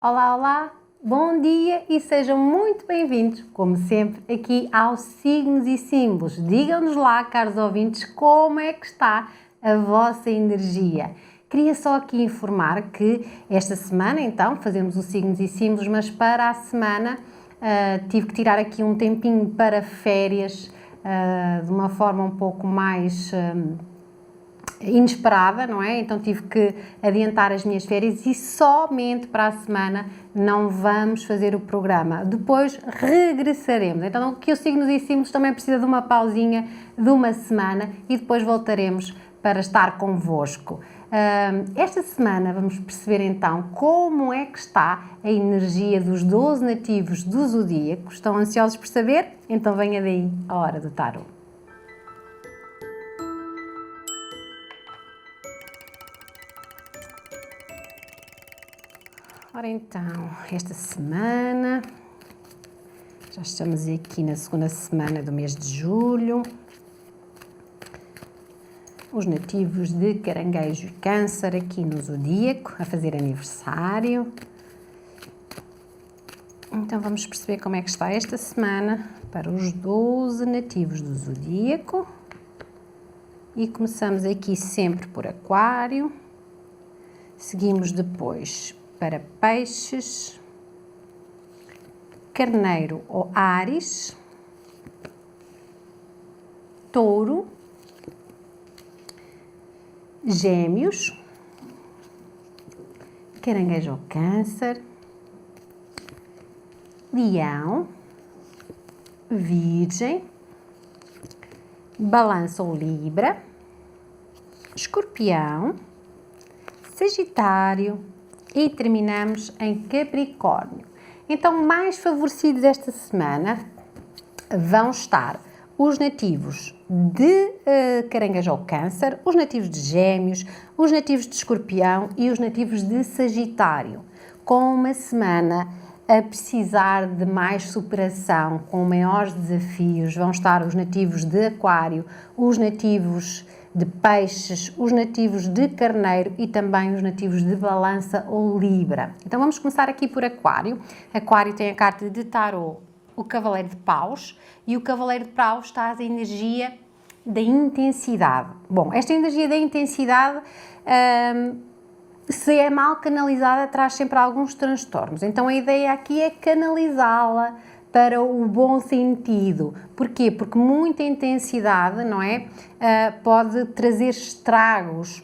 Olá, olá, bom dia e sejam muito bem-vindos, como sempre, aqui aos Signos e Símbolos. Digam-nos lá, caros ouvintes, como é que está a vossa energia. Queria só aqui informar que esta semana, então, fazemos os Signos e Símbolos, mas para a semana tive que tirar aqui um tempinho para férias, de uma forma um pouco mais inesperada, não é? Então tive que adiantar as minhas férias e somente para a semana não vamos fazer o programa. Depois regressaremos. Então aqui o Signos e Símbolos também precisa de uma pausinha de uma semana e depois voltaremos para estar convosco. Esta semana vamos perceber então como é que está a energia dos 12 nativos do Zodíaco. Estão ansiosos por saber? Então venha daí a hora do tarot. Ora então, esta semana, já estamos aqui na segunda semana do mês de julho, os nativos de Caranguejo e Câncer aqui no Zodíaco, a fazer aniversário. Então vamos perceber como é que está esta semana para os 12 nativos do Zodíaco. E começamos aqui sempre por Aquário, seguimos depois para Peixes, Carneiro ou Áries, Touro, Gêmeos, Caranguejo ou Câncer, Leão, Virgem, Balança ou Libra, Escorpião, Sagitário e terminamos em Capricórnio. Então, mais favorecidos esta semana vão estar os nativos de Caranguejo ou Câncer, os nativos de Gêmeos, os nativos de Escorpião e os nativos de Sagitário, com uma semana a precisar de mais superação, com maiores desafios. Vão estar os nativos de Aquário, os nativos de Peixes, os nativos de Carneiro e também os nativos de Balança ou Libra. Então vamos começar aqui por Aquário. Aquário tem a carta de Tarot, o Cavaleiro de Paus, e o Cavaleiro de Paus traz a energia da intensidade. Bom, esta energia da intensidade, se é mal canalizada, traz sempre alguns transtornos. Então a ideia aqui é canalizá-la para o bom sentido. Porquê? Porque muita intensidade, não é? Pode trazer estragos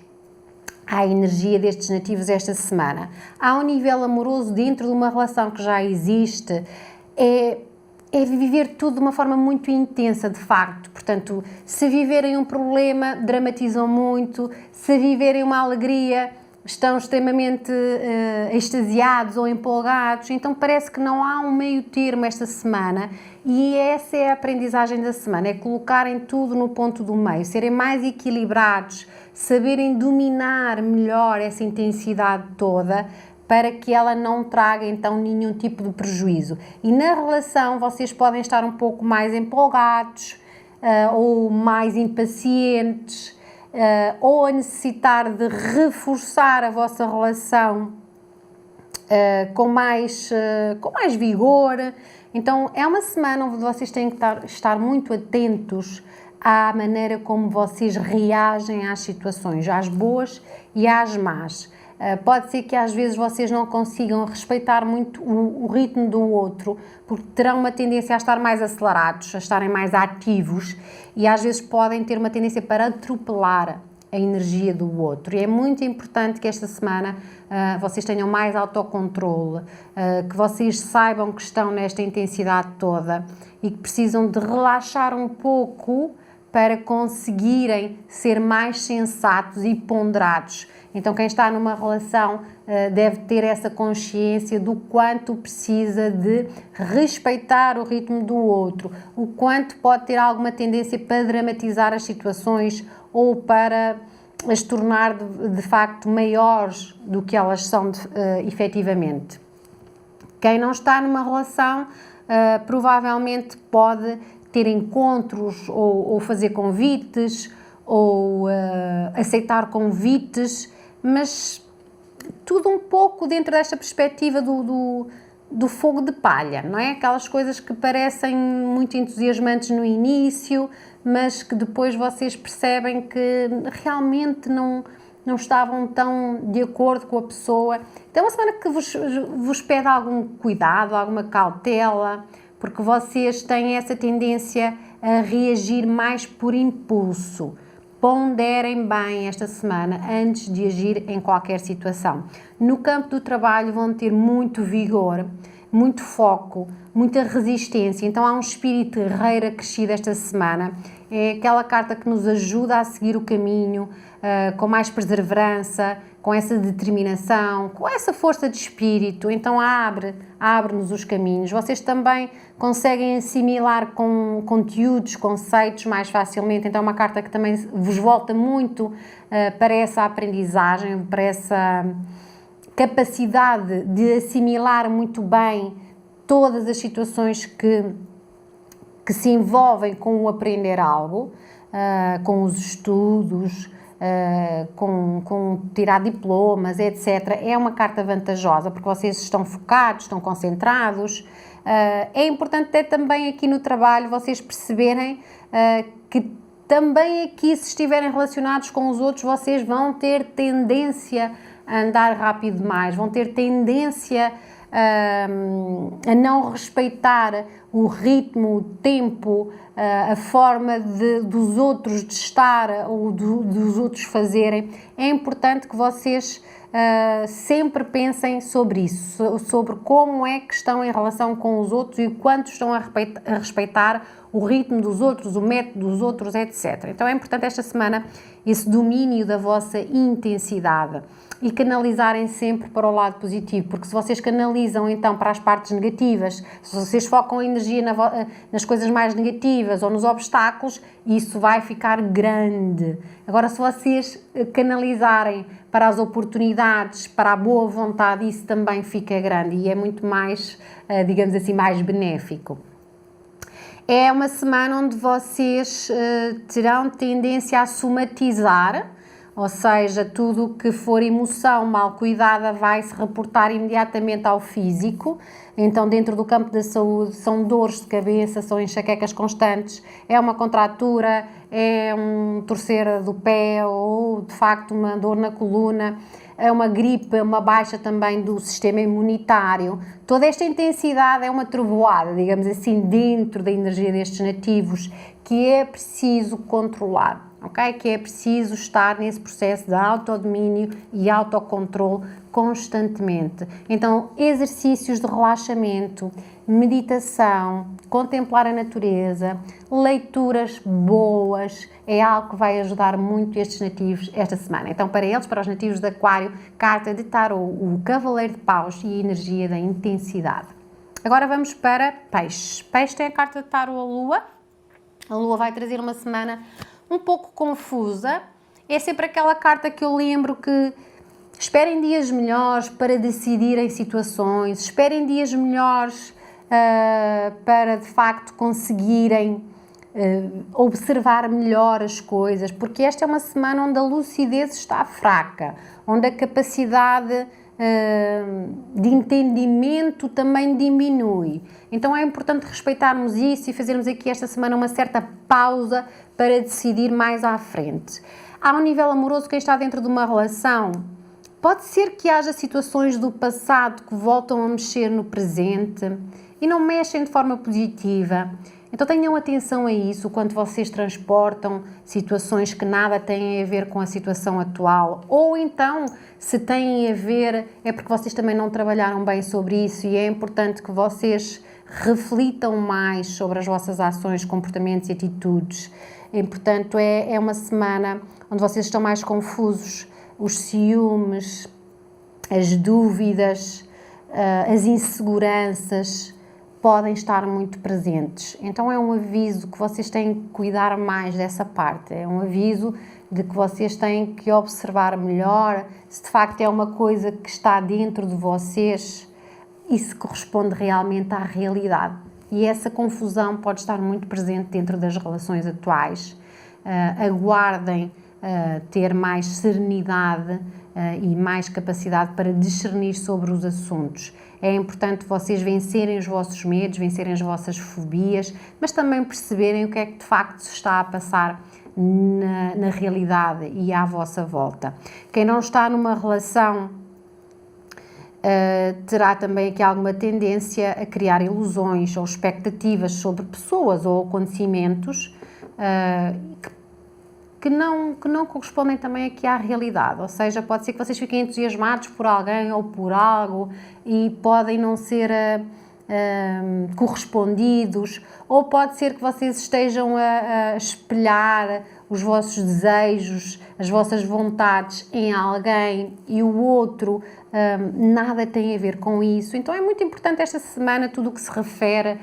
à energia destes nativos esta semana. Ao nível amoroso, dentro de uma relação que já existe, é viver tudo de uma forma muito intensa, de facto. Portanto, se viverem um problema, dramatizam muito. Se viverem uma alegria, estão extremamente extasiados ou empolgados, então parece que não há um meio termo esta semana e essa é a aprendizagem da semana, é colocarem tudo no ponto do meio, serem mais equilibrados, saberem dominar melhor essa intensidade toda para que ela não traga então nenhum tipo de prejuízo. E na relação vocês podem estar um pouco mais empolgados ou mais impacientes, ou a necessitar de reforçar a vossa relação com mais vigor. Então é uma semana onde vocês têm que estar muito atentos à maneira como vocês reagem às situações, às boas e às más. Pode ser que às vezes vocês não consigam respeitar muito o ritmo do outro, porque terão uma tendência a estar mais acelerados, a estarem mais ativos e às vezes podem ter uma tendência para atropelar a energia do outro. E é muito importante que esta semana vocês tenham mais autocontrole, que vocês saibam que estão nesta intensidade toda e que precisam de relaxar um pouco para conseguirem ser mais sensatos e ponderados. Então, quem está numa relação deve ter essa consciência do quanto precisa de respeitar o ritmo do outro, o quanto pode ter alguma tendência para dramatizar as situações ou para as tornar de facto maiores do que elas são efetivamente. Quem não está numa relação provavelmente pode ter encontros ou fazer convites ou aceitar convites, mas tudo um pouco dentro desta perspectiva do fogo de palha, não é? Aquelas coisas que parecem muito entusiasmantes no início, mas que depois vocês percebem que realmente não estavam tão de acordo com a pessoa. Então é uma semana que vos pede algum cuidado, alguma cautela, porque vocês têm essa tendência a reagir mais por impulso. Ponderem bem esta semana antes de agir em qualquer situação. No campo do trabalho vão ter muito vigor, muito foco, muita resistência. Então há um espírito guerreiro acrescido esta semana. É aquela carta que nos ajuda a seguir o caminho com mais perseverança, com essa determinação, com essa força de espírito. Então abre-nos os caminhos. Vocês também conseguem assimilar com conteúdos, conceitos mais facilmente. Então é uma carta que também vos volta muito para essa aprendizagem, para essa capacidade de assimilar muito bem todas as situações que se envolvem com o aprender algo, com os estudos, com tirar diplomas, etc. É uma carta vantajosa porque vocês estão focados, estão concentrados. É importante ter também aqui no trabalho vocês perceberem que também aqui, se estiverem relacionados com os outros, vocês vão ter tendência a andar rápido demais, vão ter tendência a não respeitar o ritmo, o tempo, a forma dos outros de estar ou dos outros fazerem. É importante que vocês sempre pensem sobre isso, sobre como é que estão em relação com os outros e quanto estão a respeitar o ritmo dos outros, o método dos outros, etc. Então é importante esta semana esse domínio da vossa intensidade e canalizarem sempre para o lado positivo, porque se vocês canalizam então para as partes negativas, se vocês focam a energia nas coisas mais negativas ou nos obstáculos, isso vai ficar grande. Agora, se vocês canalizarem para as oportunidades, para a boa vontade, isso também fica grande e é muito mais, digamos assim, mais benéfico. É uma semana onde vocês terão tendência a somatizar, ou seja, tudo o que for emoção mal cuidada vai se reportar imediatamente ao físico. Então, dentro do campo da saúde, são dores de cabeça, são enxaquecas constantes, é uma contratura, é um torcer do pé ou, de facto, uma dor na coluna, é uma gripe, uma baixa também do sistema imunitário. Toda esta intensidade é uma trovoada, digamos assim, dentro da energia destes nativos, que é preciso controlar. Okay? Que é preciso estar nesse processo de autodomínio e autocontrole constantemente. Então, exercícios de relaxamento, meditação, contemplar a natureza, leituras boas, é algo que vai ajudar muito estes nativos esta semana. Então, para eles, para os nativos de Aquário, carta de tarot, o Cavaleiro de Paus e a energia da intensidade. Agora vamos para Peixes. Peixes tem a carta de tarot, a Lua. A Lua vai trazer uma semana um pouco confusa. É sempre aquela carta que eu lembro que esperem dias melhores para decidirem situações, esperem dias melhores para de facto conseguirem observar melhor as coisas, porque esta é uma semana onde a lucidez está fraca, onde a capacidade de entendimento também diminui. Então é importante respeitarmos isso e fazermos aqui esta semana uma certa pausa para decidir mais à frente. Ao nível amoroso, quem está dentro de uma relação, pode ser que haja situações do passado que voltam a mexer no presente e não mexem de forma positiva. Então tenham atenção a isso quando vocês transportam situações que nada têm a ver com a situação atual, ou então, se têm a ver, é porque vocês também não trabalharam bem sobre isso e é importante que vocês reflitam mais sobre as vossas ações, comportamentos e atitudes. E, portanto, é uma semana onde vocês estão mais confusos, os ciúmes, as dúvidas, as inseguranças podem estar muito presentes. Então é um aviso que vocês têm que cuidar mais dessa parte, é um aviso de que vocês têm que observar melhor se de facto é uma coisa que está dentro de vocês e se corresponde realmente à realidade. E essa confusão pode estar muito presente dentro das relações atuais. Aguardem ter mais serenidade e mais capacidade para discernir sobre os assuntos. É importante vocês vencerem os vossos medos, vencerem as vossas fobias, mas também perceberem o que é que de facto se está a passar na realidade e à vossa volta. Quem não está numa relação terá também aqui alguma tendência a criar ilusões ou expectativas sobre pessoas ou acontecimentos que não correspondem também aqui à realidade, ou seja, pode ser que vocês fiquem entusiasmados por alguém ou por algo e podem não ser correspondidos, ou pode ser que vocês estejam a espelhar os vossos desejos, as vossas vontades em alguém e o outro nada tem a ver com isso. Então é muito importante esta semana tudo o que se refere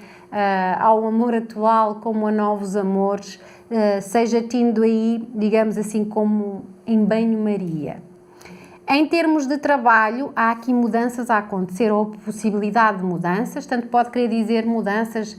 ao amor atual como a novos amores, seja tido aí, digamos assim, como em banho-maria. Em termos de trabalho, há aqui mudanças a acontecer ou possibilidade de mudanças, tanto pode querer dizer mudanças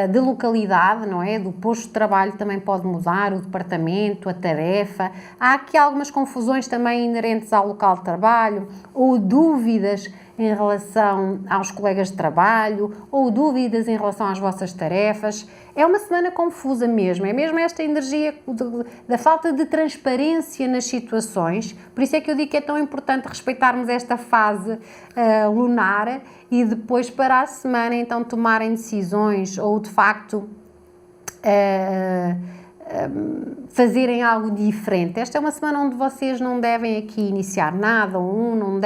de localidade, não é? Do posto de trabalho também pode mudar, o departamento, a tarefa. Há aqui algumas confusões também inerentes ao local de trabalho ou dúvidas em relação aos colegas de trabalho ou dúvidas em relação às vossas tarefas. É uma semana confusa mesmo, é mesmo esta energia da falta de transparência nas situações, por isso é que eu digo que é tão importante respeitarmos esta fase lunar e depois para a semana então tomarem decisões ou de facto fazerem algo diferente. Esta é uma semana onde vocês não devem aqui iniciar nada, não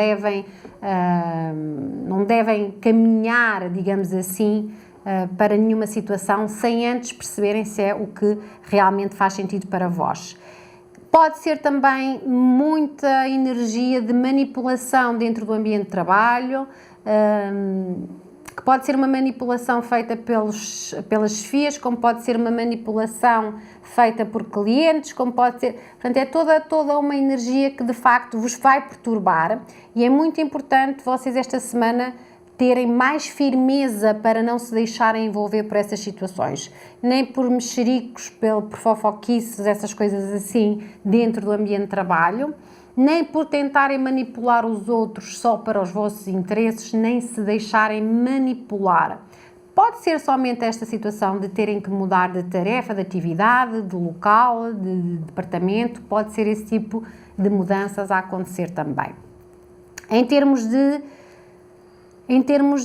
devem caminhar, digamos assim, para nenhuma situação sem antes perceberem se é o que realmente faz sentido para vós. Pode ser também muita energia de manipulação dentro do ambiente de trabalho, que pode ser uma manipulação feita pelas chefias, como pode ser uma manipulação feita por clientes, como pode ser... Portanto, é toda uma energia que de facto vos vai perturbar e é muito importante vocês esta semana terem mais firmeza para não se deixarem envolver por essas situações, nem por mexericos, por fofoquices, essas coisas assim, dentro do ambiente de trabalho, nem por tentarem manipular os outros só para os vossos interesses, nem se deixarem manipular. Pode ser somente esta situação de terem que mudar de tarefa, de atividade, de local, de departamento, pode ser esse tipo de mudanças a acontecer também. Em termos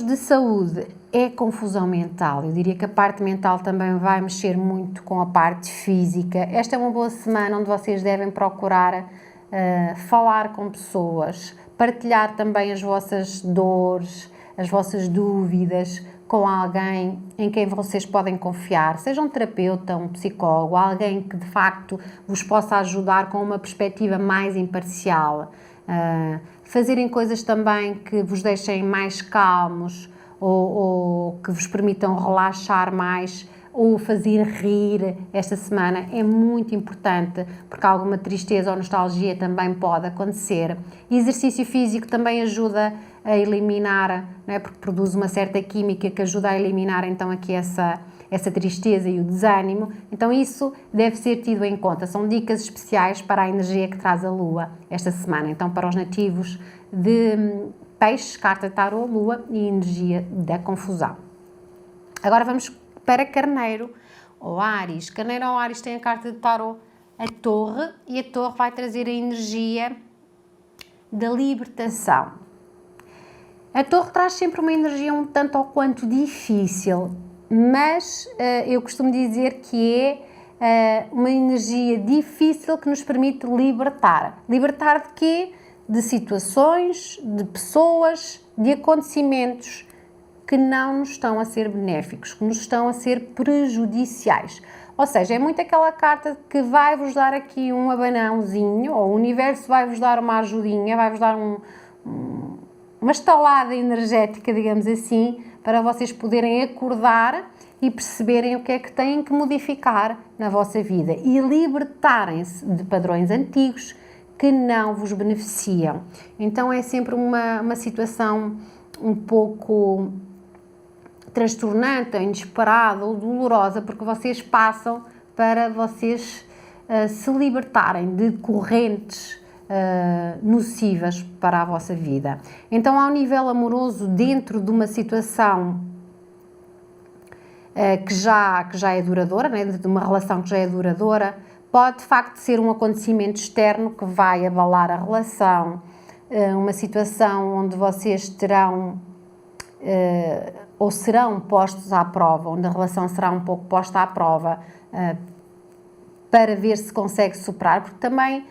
de saúde, é confusão mental. Eu diria que a parte mental também vai mexer muito com a parte física. Esta é uma boa semana onde vocês devem procurar falar com pessoas, partilhar também as vossas dores, as vossas dúvidas com alguém em quem vocês podem confiar, seja um terapeuta, um psicólogo, alguém que de facto vos possa ajudar com uma perspectiva mais imparcial. Fazerem coisas também que vos deixem mais calmos ou que vos permitam relaxar mais ou fazer rir esta semana é muito importante, porque alguma tristeza ou nostalgia também pode acontecer. Exercício físico também ajuda a eliminar, não é? Porque produz uma certa química que ajuda a eliminar então aqui essa tristeza e o desânimo, então isso deve ser tido em conta. São dicas especiais para a energia que traz a Lua esta semana, então para os nativos de Peixes, carta de tarô, Lua e energia da confusão. Agora vamos para Carneiro ou Áries. Carneiro ou Áries tem a carta de tarô, a Torre, e a Torre vai trazer a energia da libertação. A Torre traz sempre uma energia um tanto ou quanto difícil, mas eu costumo dizer que é uma energia difícil que nos permite libertar. Libertar de quê? De situações, de pessoas, de acontecimentos que não nos estão a ser benéficos, que nos estão a ser prejudiciais. Ou seja, é muito aquela carta que vai-vos dar aqui um abanãozinho, ou o universo vai-vos dar uma ajudinha, vai-vos dar uma estalada energética, digamos assim, para vocês poderem acordar e perceberem o que é que têm que modificar na vossa vida e libertarem-se de padrões antigos que não vos beneficiam. Então é sempre uma situação um pouco transtornante, inesperada ou dolorosa, porque vocês passam para vocês se libertarem de correntes nocivas para a vossa vida. Então, ao nível amoroso, dentro de uma situação que já é duradoura, né, de uma relação que já é duradoura, pode de facto ser um acontecimento externo que vai abalar a relação, uma situação onde vocês terão ou serão postos à prova, onde a relação será um pouco posta à prova, para ver se consegue superar, porque também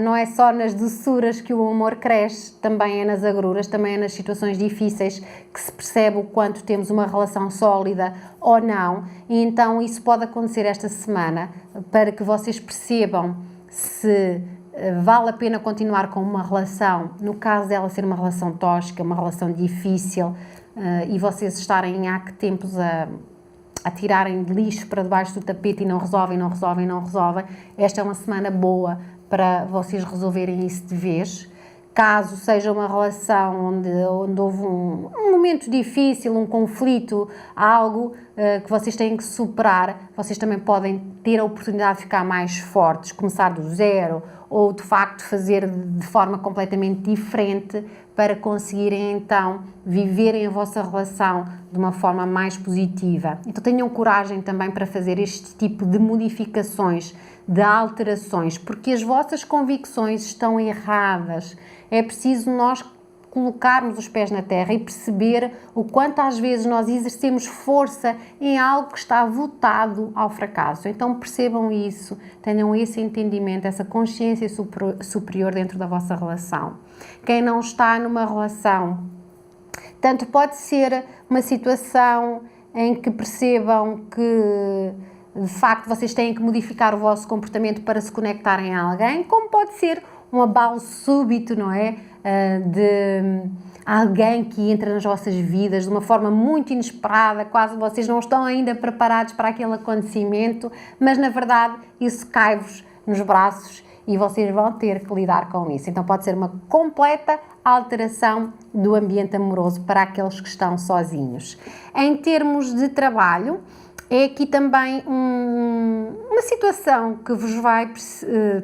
não é só nas doçuras que o amor cresce, também é nas agruras, também é nas situações difíceis que se percebe o quanto temos uma relação sólida ou não, e então isso pode acontecer esta semana, para que vocês percebam se vale a pena continuar com uma relação, no caso dela ser uma relação tóxica, uma relação difícil, e vocês estarem há que tempos a tirarem de lixo para debaixo do tapete e não resolvem. Esta é uma semana boa para vocês resolverem isso de vez. Caso seja uma relação onde houve um momento difícil, um conflito, algo que vocês têm que superar, vocês também podem ter a oportunidade de ficar mais fortes, começar do zero, ou de facto fazer de forma completamente diferente para conseguirem então viverem a vossa relação de uma forma mais positiva. Então tenham coragem também para fazer este tipo de modificações, de alterações, porque as vossas convicções estão erradas. É preciso nós colocarmos os pés na terra e perceber o quanto às vezes nós exercemos força em algo que está votado ao fracasso. Então percebam isso, tenham esse entendimento, essa consciência superior dentro da vossa relação. Quem não está numa relação, tanto pode ser uma situação em que percebam que de facto vocês têm que modificar o vosso comportamento para se conectarem a alguém, como pode ser um abalo súbito, não é? De alguém que entra nas vossas vidas de uma forma muito inesperada, quase vocês não estão ainda preparados para aquele acontecimento, mas na verdade isso cai-vos nos braços e vocês vão ter que lidar com isso. Então pode ser uma completa alteração do ambiente amoroso para aqueles que estão sozinhos. Em termos de trabalho, é aqui também uma situação que vos vai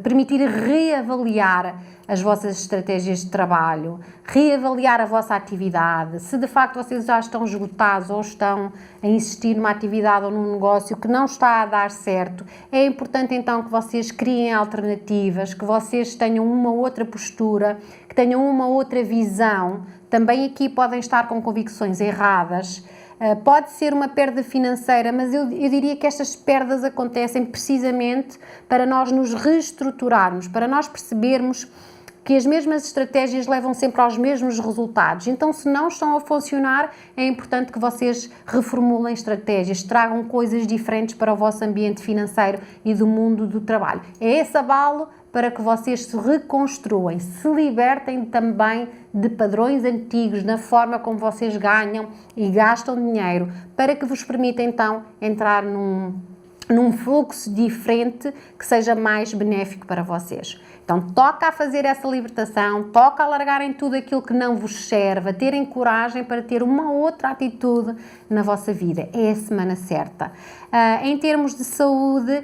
permitir reavaliar as vossas estratégias de trabalho, reavaliar a vossa atividade, se de facto vocês já estão esgotados ou estão a insistir numa atividade ou num negócio que não está a dar certo, é importante então que vocês criem alternativas, que vocês tenham uma outra postura, que tenham uma outra visão. Também aqui podem estar com convicções erradas. Pode ser uma perda financeira, mas eu diria que estas perdas acontecem precisamente para nós nos reestruturarmos, para nós percebermos que as mesmas estratégias levam sempre aos mesmos resultados. Então, se não estão a funcionar, é importante que vocês reformulem estratégias, tragam coisas diferentes para o vosso ambiente financeiro e do mundo do trabalho. É esse abalo para que vocês se reconstruam, se libertem também de padrões antigos na forma como vocês ganham e gastam dinheiro, para que vos permita então entrar num fluxo diferente que seja mais benéfico para vocês. Então toca a fazer essa libertação, toca a largarem tudo aquilo que não vos serve, a terem coragem para ter uma outra atitude na vossa vida. É a semana certa. Em termos de saúde,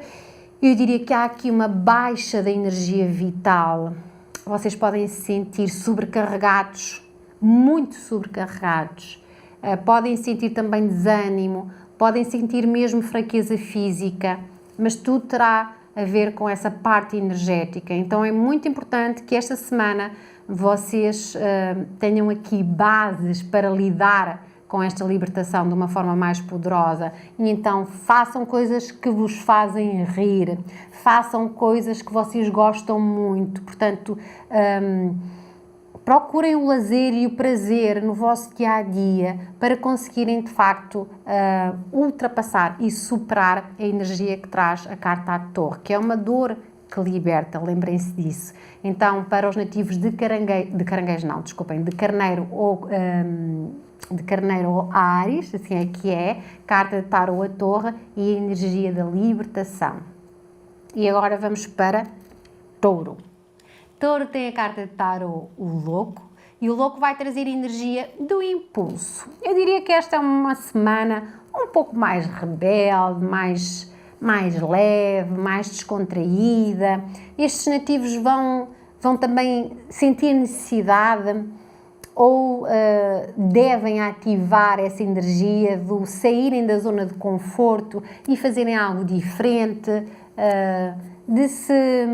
eu diria que há aqui uma baixa da energia vital. Vocês podem se sentir sobrecarregados, muito sobrecarregados. Podem sentir também desânimo, podem sentir mesmo fraqueza física, mas tudo terá a ver com essa parte energética. Então é muito importante que esta semana vocês tenham aqui bases para lidar com esta libertação de uma forma mais poderosa, e então façam coisas que vos fazem rir, façam coisas que vocês gostam muito, portanto procurem o lazer e o prazer no vosso dia-a-dia para conseguirem, de facto, ultrapassar e superar a energia que traz a carta à Torre, que é uma dor que liberta, lembrem-se disso. Então, para os nativos de Carneiro ou Áries, assim é que é, carta de Tarot a Torre e a energia da libertação. E agora vamos para Touro. Touro tem a carta de Tarot, o Louco, e o Louco vai trazer energia do impulso. Eu diria que esta é uma semana um pouco mais rebelde, mais leve, mais descontraída. Estes nativos vão também sentir necessidade ou devem ativar essa energia do saírem da zona de conforto e fazerem algo diferente, de se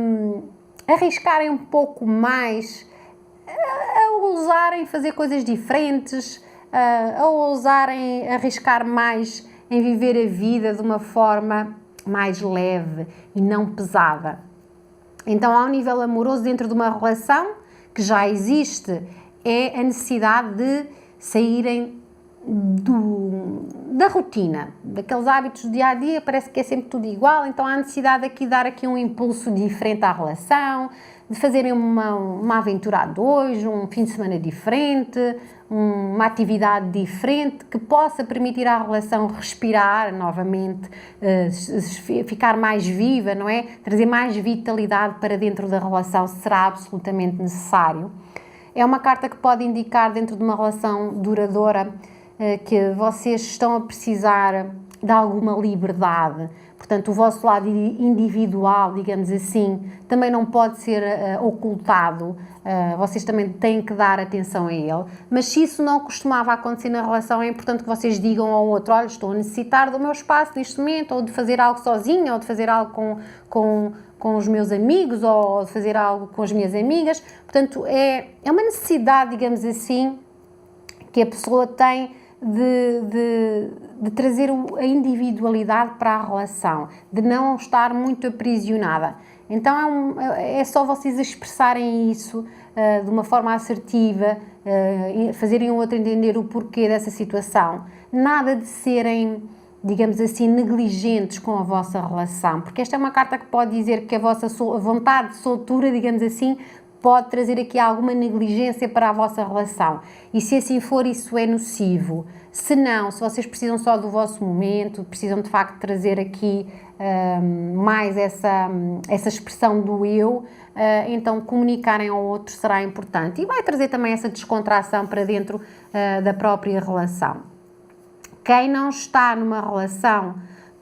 arriscarem um pouco mais, a ousarem fazer coisas diferentes, a ousarem arriscar mais em viver a vida de uma forma mais leve e não pesada. Então, ao nível amoroso, dentro de uma relação que já existe, é a necessidade de saírem da rotina, daqueles hábitos do dia-a-dia, parece que é sempre tudo igual, então há necessidade aqui de dar aqui um impulso diferente à relação, de fazerem uma aventura a dois, um fim de semana diferente, uma atividade diferente que possa permitir à relação respirar novamente, ficar mais viva, não é? Trazer mais vitalidade para dentro da relação será absolutamente necessário. É uma carta que pode indicar dentro de uma relação duradoura que vocês estão a precisar de alguma liberdade. Portanto, o vosso lado individual, digamos assim, também não pode ser ocultado. Vocês também têm que dar atenção a ele. Mas se isso não costumava acontecer na relação, é importante que vocês digam ao outro: olha, estou a necessitar do meu espaço neste momento, ou de fazer algo sozinha, ou de fazer algo com os meus amigos, ou de fazer algo com as minhas amigas. Portanto, é uma necessidade, digamos assim, que a pessoa tem de trazer a individualidade para a relação, de não estar muito aprisionada. Então é só vocês expressarem isso de uma forma assertiva, fazerem o outro entender o porquê dessa situação. Nada de serem, digamos assim, negligentes com a vossa relação, porque esta é uma carta que pode dizer que a vossa vontade de soltura, digamos assim, pode trazer aqui alguma negligência para a vossa relação. E se assim for, isso é nocivo. Se não, se vocês precisam só do vosso momento, precisam de facto trazer aqui mais essa expressão do eu, então comunicarem ao outro será importante. E vai trazer também essa descontração para dentro da própria relação. Quem não está numa relação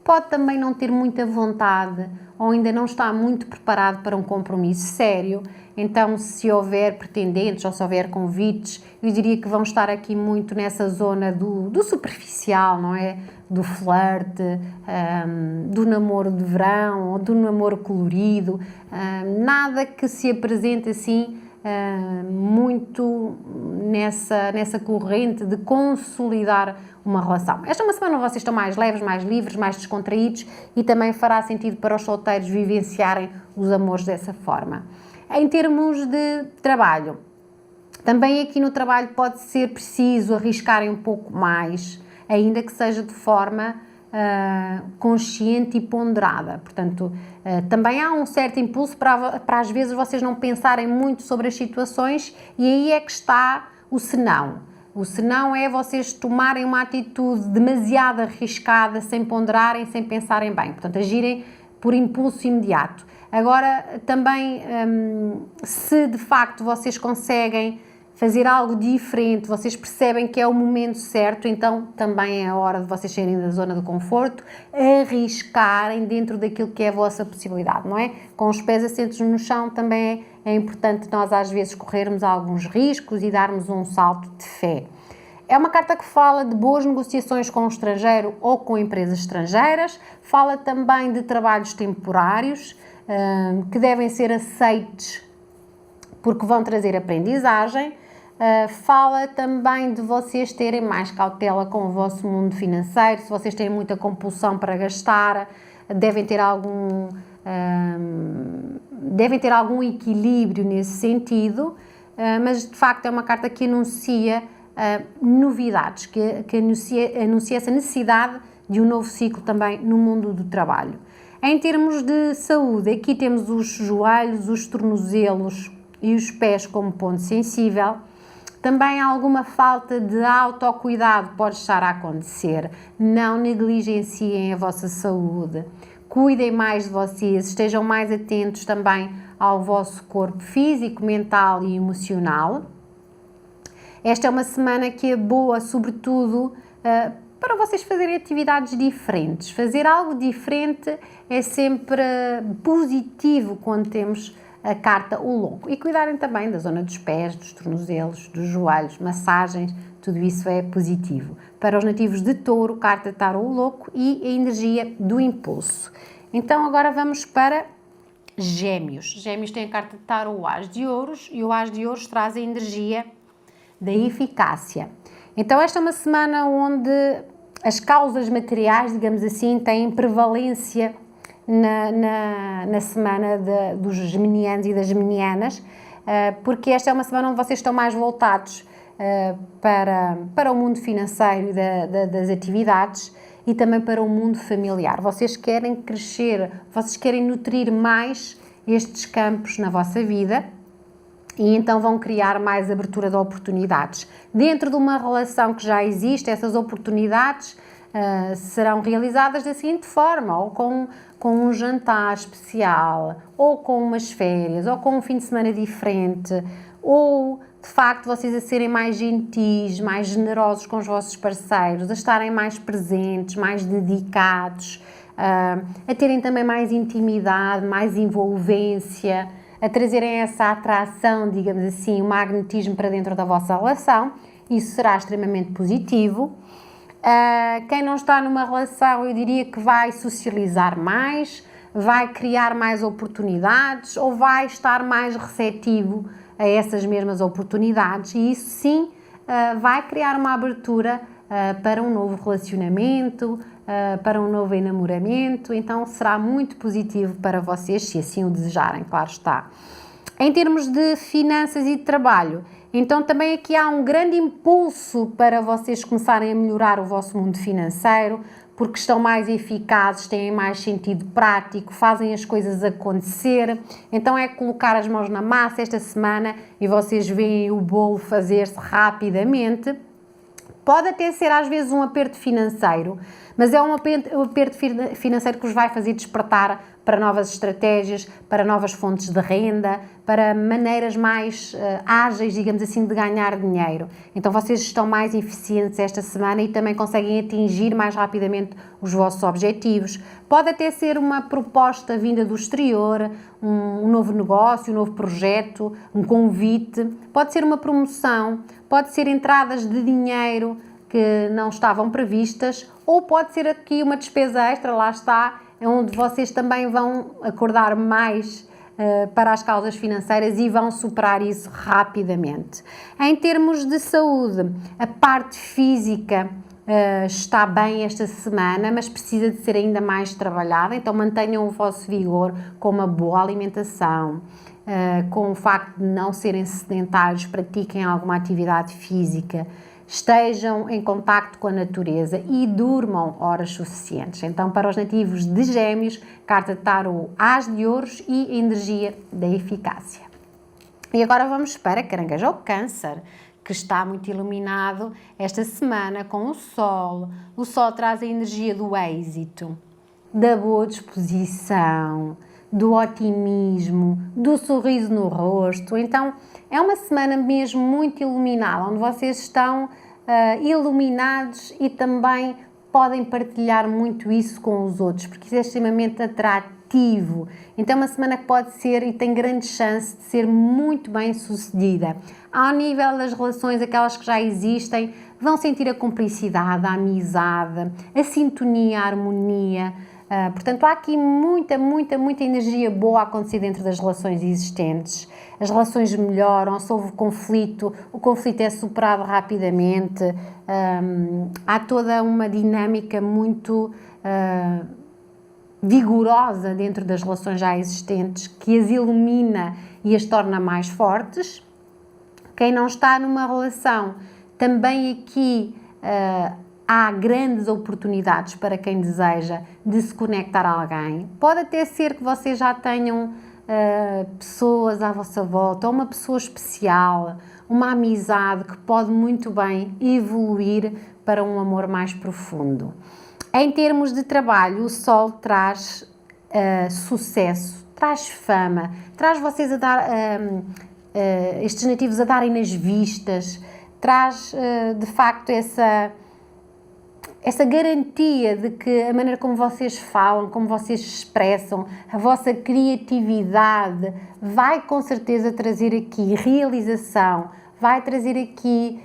pode também não ter muita vontade ou ainda não está muito preparado para um compromisso sério. Então, se houver pretendentes ou se houver convites, eu diria que vão estar aqui muito nessa zona do superficial, não é? Do flerte, do namoro de verão, ou do namoro colorido, nada que se apresente assim muito nessa corrente de consolidar uma relação. Esta é uma semana vocês estão mais leves, mais livres, mais descontraídos e também fará sentido para os solteiros vivenciarem os amores dessa forma. Em termos de trabalho, também aqui no trabalho pode ser preciso arriscarem um pouco mais, ainda que seja de forma consciente e ponderada. Portanto, também há um certo impulso para às vezes vocês não pensarem muito sobre as situações e aí é que está o senão. O senão é vocês tomarem uma atitude demasiado arriscada, sem ponderarem, sem pensarem bem. Portanto, agirem por impulso imediato. Agora, também, se de facto vocês conseguem fazer algo diferente, vocês percebem que é o momento certo, então também é a hora de vocês saírem da zona de conforto, arriscarem dentro daquilo que é a vossa possibilidade, não é? Com os pés assentos no chão também é importante nós às vezes corrermos alguns riscos e darmos um salto de fé. É uma carta que fala de boas negociações com o estrangeiro ou com empresas estrangeiras, fala também de trabalhos temporários que devem ser aceites porque vão trazer aprendizagem. Fala também de vocês terem mais cautela com o vosso mundo financeiro, se vocês têm muita compulsão para gastar, devem ter algum equilíbrio nesse sentido. mas de facto é uma carta que anuncia novidades, que anuncia essa necessidade de um novo ciclo também no mundo do trabalho. Em termos de saúde, aqui temos os joelhos, os tornozelos e os pés como ponto sensível. Também alguma falta de autocuidado pode estar a acontecer. Não negligenciem a vossa saúde. Cuidem mais de vocês, estejam mais atentos também ao vosso corpo físico, mental e emocional. Esta é uma semana que é boa, sobretudo, para vocês fazerem atividades diferentes. Fazer algo diferente é sempre positivo quando temos a carta o louco. E cuidarem também da zona dos pés, dos tornozelos, dos joelhos, massagens, tudo isso é positivo. Para os nativos de Touro, carta tarô o louco e a energia do impulso. Então agora vamos para Gêmeos. Gêmeos tem a carta tarô o As de Ouros e o As de Ouros traz a energia da eficácia. Então esta é uma semana onde as causas materiais, digamos assim, têm prevalência na semana dos geminianos e das geminianas, porque esta é uma semana onde vocês estão mais voltados para o mundo financeiro e das atividades e também para o mundo familiar. Vocês querem crescer, vocês querem nutrir mais estes campos na vossa vida e então vão criar mais abertura de oportunidades. Dentro de uma relação que já existe, essas oportunidades serão realizadas da seguinte forma, ou com um jantar especial, ou com umas férias, ou com um fim de semana diferente, ou de facto vocês a serem mais gentis, mais generosos com os vossos parceiros, a estarem mais presentes, mais dedicados, a terem também mais intimidade, mais envolvência, a trazerem essa atração, digamos assim, o magnetismo para dentro da vossa relação. Isso será extremamente positivo. Quem não está numa relação, eu diria que vai socializar mais, vai criar mais oportunidades ou vai estar mais receptivo a essas mesmas oportunidades e isso sim vai criar uma abertura para um novo relacionamento, para um novo enamoramento, então será muito positivo para vocês, se assim o desejarem, claro está. Em termos de finanças e de trabalho, então também aqui há um grande impulso para vocês começarem a melhorar o vosso mundo financeiro, porque estão mais eficazes, têm mais sentido prático, fazem as coisas acontecer. Então é colocar as mãos na massa esta semana e vocês veem o bolo fazer-se rapidamente. Pode até ser às vezes um aperto financeiro, mas é um aperto financeiro que os vai fazer despertar para novas estratégias, para novas fontes de renda, para maneiras mais ágeis, digamos assim, de ganhar dinheiro. Então vocês estão mais eficientes esta semana e também conseguem atingir mais rapidamente os vossos objetivos. Pode até ser uma proposta vinda do exterior, um novo negócio, um novo projeto, um convite, pode ser uma promoção, pode ser entradas de dinheiro que não estavam previstas, ou pode ser aqui uma despesa extra, lá está, onde vocês também vão acordar mais para as causas financeiras e vão superar isso rapidamente. Em termos de saúde, a parte física está bem esta semana, mas precisa de ser ainda mais trabalhada, então mantenham o vosso vigor com uma boa alimentação, com o facto de não serem sedentários, pratiquem alguma atividade física, estejam em contacto com a natureza e durmam horas suficientes. Então, para os nativos de Gêmeos, carta de tarô As de Ouros e a energia da eficácia. E agora vamos para Caranguejo ou Câncer, que está muito iluminado esta semana com o Sol. O Sol traz a energia do êxito, da boa disposição, do otimismo, do sorriso no rosto. Então, é uma semana mesmo muito iluminada, onde vocês estão iluminados e também podem partilhar muito isso com os outros, porque isso é extremamente atrativo. Então, é uma semana que pode ser e tem grande chance de ser muito bem sucedida. Ao nível das relações, aquelas que já existem, vão sentir a cumplicidade, a amizade, a sintonia, a harmonia. Portanto, há aqui muita energia boa a acontecer dentro das relações existentes. As relações melhoram, se houve conflito, o conflito é superado rapidamente. Há toda uma dinâmica muito vigorosa dentro das relações já existentes, que as ilumina e as torna mais fortes. Quem não está numa relação, também aqui há grandes oportunidades para quem deseja de se conectar a alguém. Pode até ser que vocês já tenham pessoas à vossa volta, ou uma pessoa especial, uma amizade que pode muito bem evoluir para um amor mais profundo. Em termos de trabalho, o Sol traz sucesso, traz fama, traz vocês a dar, estes nativos a darem nas vistas, traz de facto essa garantia de que a maneira como vocês falam, como vocês expressam, a vossa criatividade vai com certeza trazer aqui realização, vai trazer aqui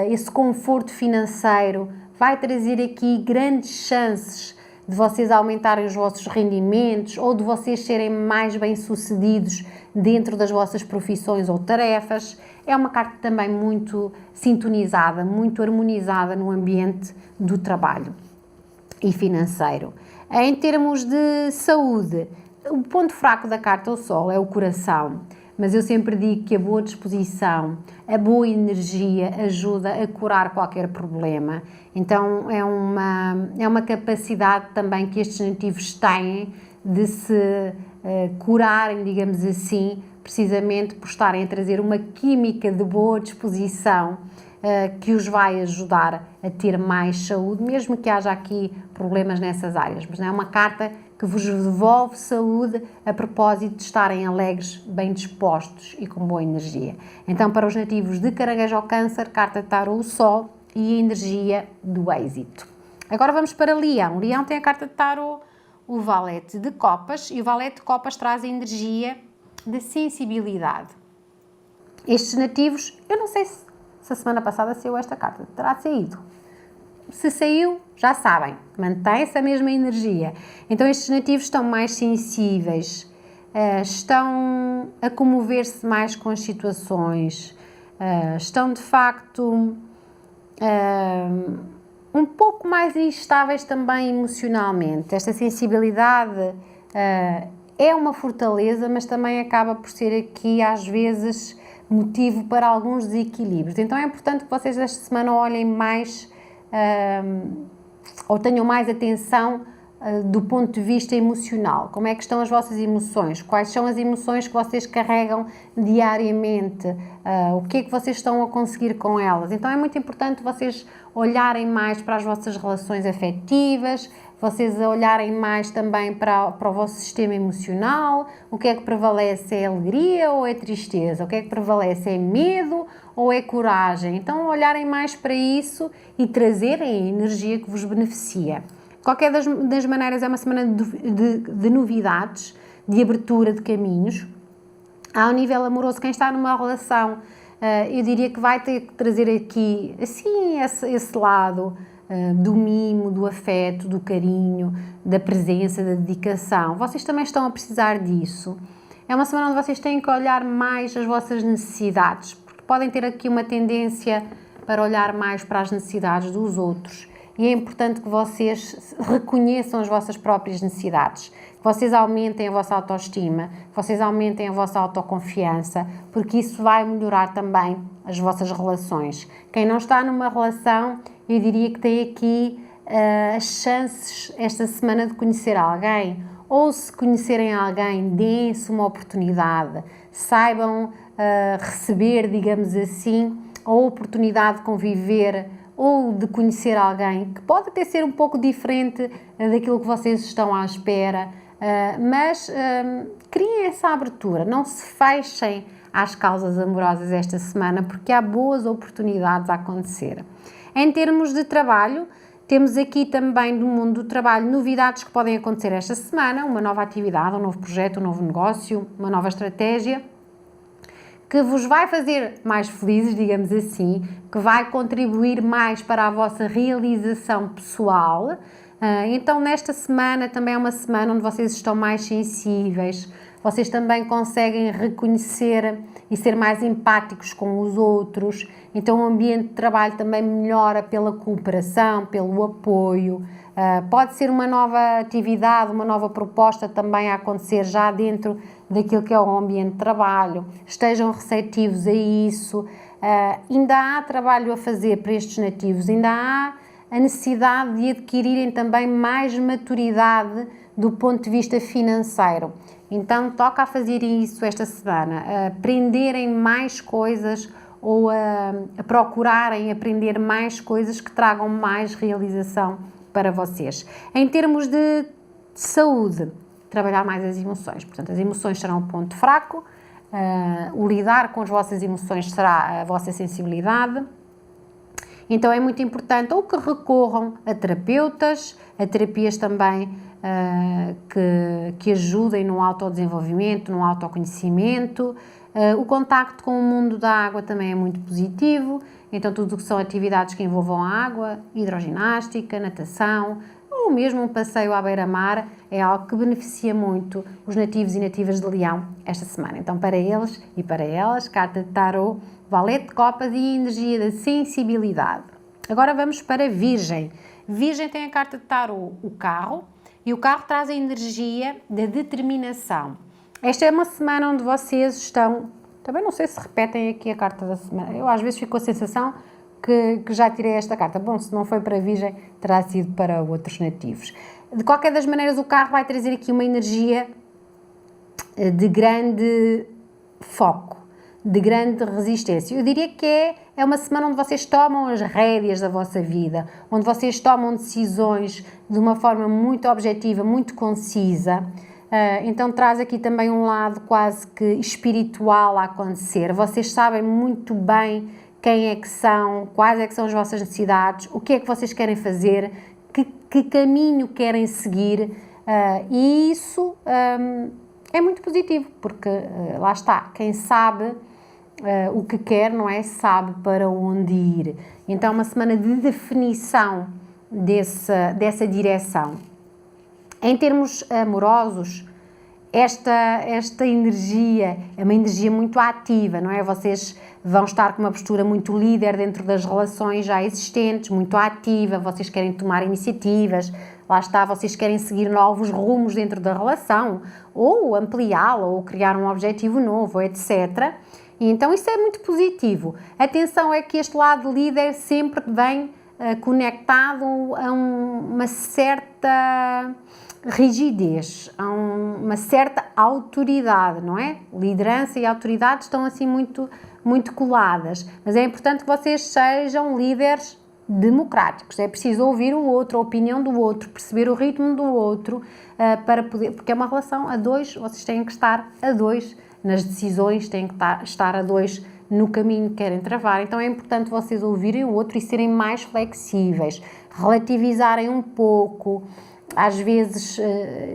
esse conforto financeiro, vai trazer aqui grandes chances de vocês aumentarem os vossos rendimentos ou de vocês serem mais bem-sucedidos dentro das vossas profissões ou tarefas. É uma carta também muito sintonizada, muito harmonizada no ambiente do trabalho e financeiro. Em termos de saúde, o ponto fraco da carta ao Sol é o coração, mas eu sempre digo que a boa disposição, a boa energia ajuda a curar qualquer problema. Então é uma capacidade também que estes nativos têm de se curarem, digamos assim, precisamente por estarem a trazer uma química de boa disposição que os vai ajudar a ter mais saúde, mesmo que haja aqui problemas nessas áreas. Mas não é uma carta que vos devolve saúde a propósito de estarem alegres, bem dispostos e com boa energia. Então, para os nativos de Caranguejo ou Câncer, carta de tarô, o Sol e a energia do êxito. Agora vamos para Leão. Leão tem a carta de tarô, o Valete de Copas, e o Valete de Copas traz a energia de sensibilidade. Estes nativos, eu não sei se a semana passada saiu esta carta, terá saído. Se saiu, já sabem, mantém-se a mesma energia. Então estes nativos estão mais sensíveis, estão a comover-se mais com as situações, estão de facto um pouco mais instáveis também emocionalmente. Esta sensibilidade é uma fortaleza, mas também acaba por ser aqui, às vezes, motivo para alguns desequilíbrios. Então é importante que vocês esta semana olhem mais ou tenham mais atenção do ponto de vista emocional. Como é que estão as vossas emoções? Quais são as emoções que vocês carregam diariamente? O que é que vocês estão a conseguir com elas? Então é muito importante vocês olharem mais para as vossas relações afetivas, vocês olharem mais também para o vosso sistema emocional. O que é que prevalece? É alegria ou é tristeza? O que é que prevalece? É medo ou é coragem? Então olharem mais para isso e trazerem a energia que vos beneficia. Qualquer das maneiras é uma semana de novidades, de abertura de caminhos. Ao nível amoroso, quem está numa relação, eu diria que vai ter que trazer aqui, assim, esse lado do mimo, do afeto, do carinho, da presença, da dedicação. Vocês também estão a precisar disso. É uma semana onde vocês têm que olhar mais as vossas necessidades, porque podem ter aqui uma tendência para olhar mais para as necessidades dos outros. E é importante que vocês reconheçam as vossas próprias necessidades, que vocês aumentem a vossa autoestima, que vocês aumentem a vossa autoconfiança, porque isso vai melhorar também as vossas relações. Quem não está numa relação, eu diria que tem aqui as chances esta semana de conhecer alguém, ou se conhecerem alguém, deem-se uma oportunidade, saibam receber, digamos assim, a oportunidade de conviver ou de conhecer alguém que pode até ser um pouco diferente daquilo que vocês estão à espera, mas criem essa abertura, não se fechem às causas amorosas esta semana, porque há boas oportunidades a acontecer. Em termos de trabalho, temos aqui também no mundo do trabalho novidades que podem acontecer esta semana, uma nova atividade, um novo projeto, um novo negócio, uma nova estratégia, que vos vai fazer mais felizes, digamos assim, que vai contribuir mais para a vossa realização pessoal. Então, nesta semana também é uma semana onde vocês estão mais sensíveis, vocês também conseguem reconhecer e ser mais empáticos com os outros. Então, o ambiente de trabalho também melhora pela cooperação, pelo apoio. Pode ser uma nova atividade, uma nova proposta também a acontecer já dentro daquilo que é o ambiente de trabalho. Estejam receptivos a isso. Ainda há trabalho a fazer para estes nativos, ainda há a necessidade de adquirirem também mais maturidade do ponto de vista financeiro. Então, toca a fazer isso esta semana, a aprenderem mais coisas ou a procurarem aprender mais coisas que tragam mais realização para vocês. Em termos de saúde, trabalhar mais as emoções. Portanto, as emoções serão um ponto fraco, o lidar com as vossas emoções será a vossa sensibilidade. Então é muito importante ou que recorram a terapeutas, a terapias também que ajudem no autodesenvolvimento, no autoconhecimento. O contacto com o mundo da água também é muito positivo, então tudo o que são atividades que envolvam a água, hidroginástica, natação, ou mesmo um passeio à beira-mar é algo que beneficia muito os nativos e nativas de Leão esta semana. Então para eles e para elas, carta de tarot, valete de copas e energia da sensibilidade. Agora vamos para Virgem. Virgem tem a carta de tarot, o carro, e o carro traz a energia da determinação. Esta é uma semana onde vocês estão, também não sei se repetem aqui a carta da semana, eu às vezes fico com a sensação que já tirei esta carta. Bom, se não foi para Virgem, terá sido para outros nativos. De qualquer das maneiras, o carro vai trazer aqui uma energia de grande foco, de grande resistência. Eu diria que é uma semana onde vocês tomam as rédeas da vossa vida, onde vocês tomam decisões de uma forma muito objetiva, muito concisa. Então traz aqui também um lado quase que espiritual a acontecer. Vocês sabem muito bem quem é que são, quais é que são as vossas necessidades, o que é que vocês querem fazer, que caminho querem seguir, e isso é muito positivo, porque lá está, quem sabe o que quer, não é? Sabe para onde ir. Então é uma semana de definição dessa direção. Em termos amorosos, esta energia é uma energia muito ativa, não é? Vocês vão estar com uma postura muito líder dentro das relações já existentes, muito ativa, vocês querem tomar iniciativas, lá está, vocês querem seguir novos rumos dentro da relação, ou ampliá-la, ou criar um objetivo novo, etc. E então isso é muito positivo. Atenção é que este lado líder sempre vem conectado a uma certa rigidez, a uma certa autoridade, não é? Liderança e autoridade estão assim muito coladas, mas é importante que vocês sejam líderes democráticos, é preciso ouvir o outro, a opinião do outro, perceber o ritmo do outro, para poder, porque é uma relação a dois, vocês têm que estar a dois nas decisões, têm que estar a dois no caminho que querem travar, então é importante vocês ouvirem o outro e serem mais flexíveis, relativizarem um pouco. Às vezes,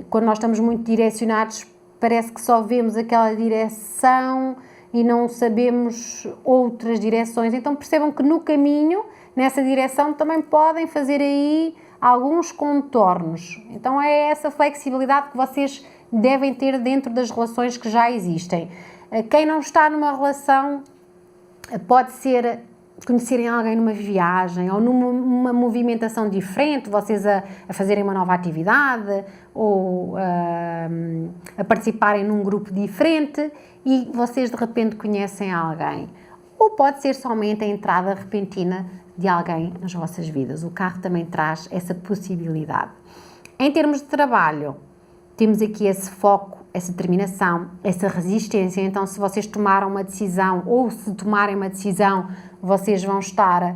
quando nós estamos muito direcionados, parece que só vemos aquela direção e não sabemos outras direções. Então percebam que no caminho, nessa direção, também podem fazer aí alguns contornos. Então é essa flexibilidade que vocês devem ter dentro das relações que já existem. Quem não está numa relação pode ser conhecerem alguém numa viagem ou numa movimentação diferente, vocês a fazerem uma nova atividade ou a participarem num grupo diferente e vocês de repente conhecem alguém. Ou pode ser somente a entrada repentina de alguém nas vossas vidas. O carro também traz essa possibilidade. Em termos de trabalho, temos aqui esse foco, essa determinação, essa resistência. Então, se vocês tomaram uma decisão ou se tomarem uma decisão, vocês vão estar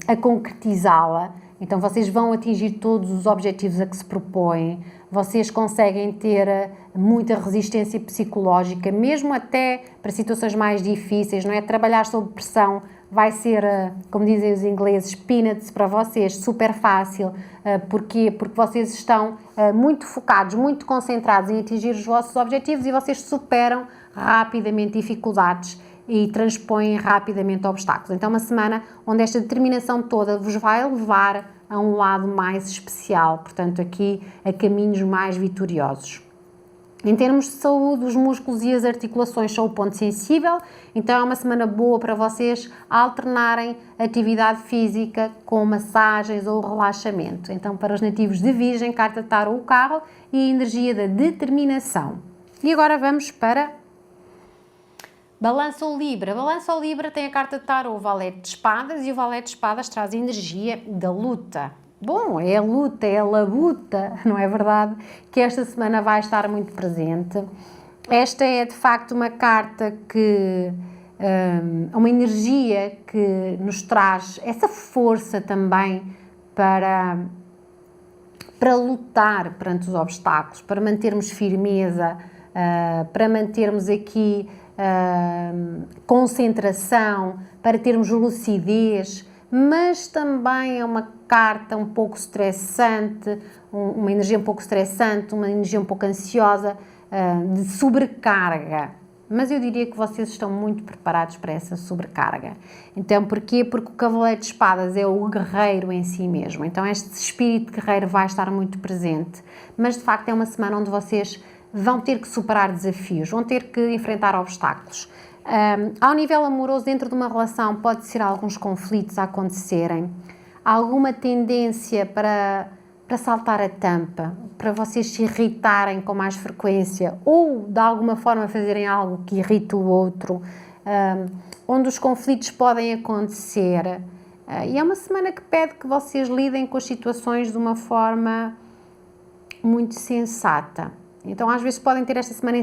a concretizá-la. Então, vocês vão atingir todos os objetivos a que se propõem. Vocês conseguem ter muita resistência psicológica, mesmo até para situações mais difíceis, não é? Trabalhar sob pressão vai ser, como dizem os ingleses, peanuts para vocês, super fácil. Porquê? Porque vocês estão muito focados, muito concentrados em atingir os vossos objetivos e vocês superam rapidamente dificuldades e transpõem rapidamente obstáculos. Então, uma semana onde esta determinação toda vos vai levar a um lado mais especial, portanto, aqui a caminhos mais vitoriosos. Em termos de saúde, os músculos e as articulações são o ponto sensível, então é uma semana boa para vocês alternarem atividade física com massagens ou relaxamento. Então, para os nativos de Virgem, carta de tarot, o carro e a energia da determinação. E agora vamos para Balança ou Libra? Balança ou Libra tem a carta de tarot, o Valete de Espadas, e o Valete de Espadas traz a energia da luta. Bom, é a luta, é a labuta, não é verdade? Que esta semana vai estar muito presente. Esta é de facto uma carta que, uma energia que nos traz essa força também para lutar perante os obstáculos, para mantermos firmeza, para mantermos aqui concentração, para termos lucidez, mas também é uma carta um pouco estressante, uma energia um pouco estressante, uma energia um pouco ansiosa, de sobrecarga. Mas eu diria que vocês estão muito preparados para essa sobrecarga. Então, porquê? Porque o Cavaleiro de Espadas é o guerreiro em si mesmo. Então, este espírito guerreiro vai estar muito presente. Mas, de facto, é uma semana onde vocês vão ter que superar desafios, vão ter que enfrentar obstáculos. Ao nível amoroso, dentro de uma relação, pode ser alguns conflitos a acontecerem, alguma tendência para saltar a tampa, para vocês se irritarem com mais frequência ou, de alguma forma, fazerem algo que irrita o outro, onde os conflitos podem acontecer. E é uma semana que pede que vocês lidem com as situações de uma forma muito sensata. Então, às vezes podem ter esta semana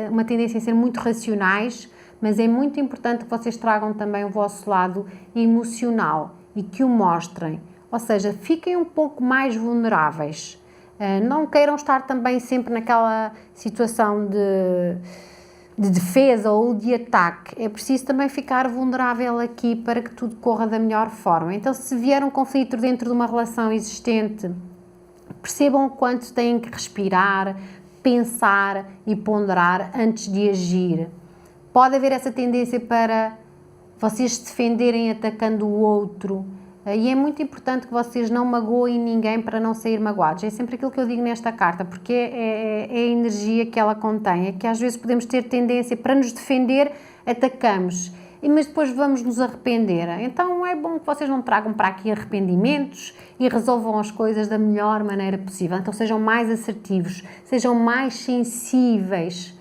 uma tendência em ser muito racionais, mas é muito importante que vocês tragam também o vosso lado emocional e que o mostrem. Ou seja, fiquem um pouco mais vulneráveis. Não queiram estar também sempre naquela situação de defesa ou de ataque. É preciso também ficar vulnerável aqui para que tudo corra da melhor forma. Então, se vier um conflito dentro de uma relação existente, percebam o quanto têm que respirar, pensar e ponderar antes de agir. Pode haver essa tendência para vocês se defenderem atacando o outro, e é muito importante que vocês não magoem ninguém para não sair magoados. É sempre aquilo que eu digo nesta carta, porque é a energia que ela contém, é que às vezes podemos ter tendência para nos defender, atacamos, mas depois vamos nos arrepender. Então é bom que vocês não tragam para aqui arrependimentos e resolvam as coisas da melhor maneira possível. Então sejam mais assertivos, sejam mais sensíveis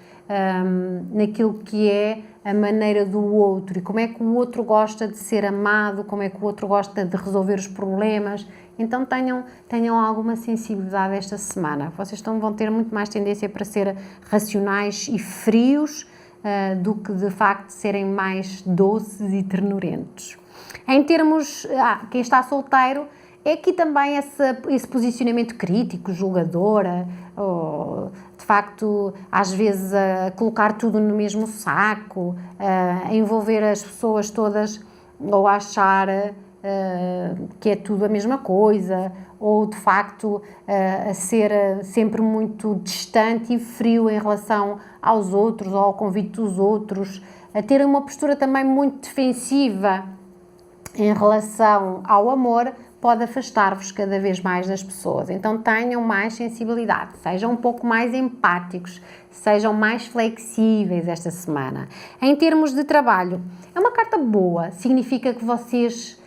naquilo que é a maneira do outro e como é que o outro gosta de ser amado, como é que o outro gosta de resolver os problemas. Então tenham alguma sensibilidade esta semana. Vocês vão ter muito mais tendência para ser racionais e frios do que de facto serem mais doces e ternurentos. Em termos, quem está solteiro, é aqui também esse posicionamento crítico, julgador, de facto, às vezes a colocar tudo no mesmo saco, a envolver as pessoas todas ou a achar que é tudo a mesma coisa, ou de facto a ser sempre muito distante e frio em relação aos outros ou ao convite dos outros, a ter uma postura também muito defensiva em relação ao amor, pode afastar-vos cada vez mais das pessoas. Então tenham mais sensibilidade, sejam um pouco mais empáticos, sejam mais flexíveis esta semana. Em termos de trabalho, é uma carta boa, significa que vocês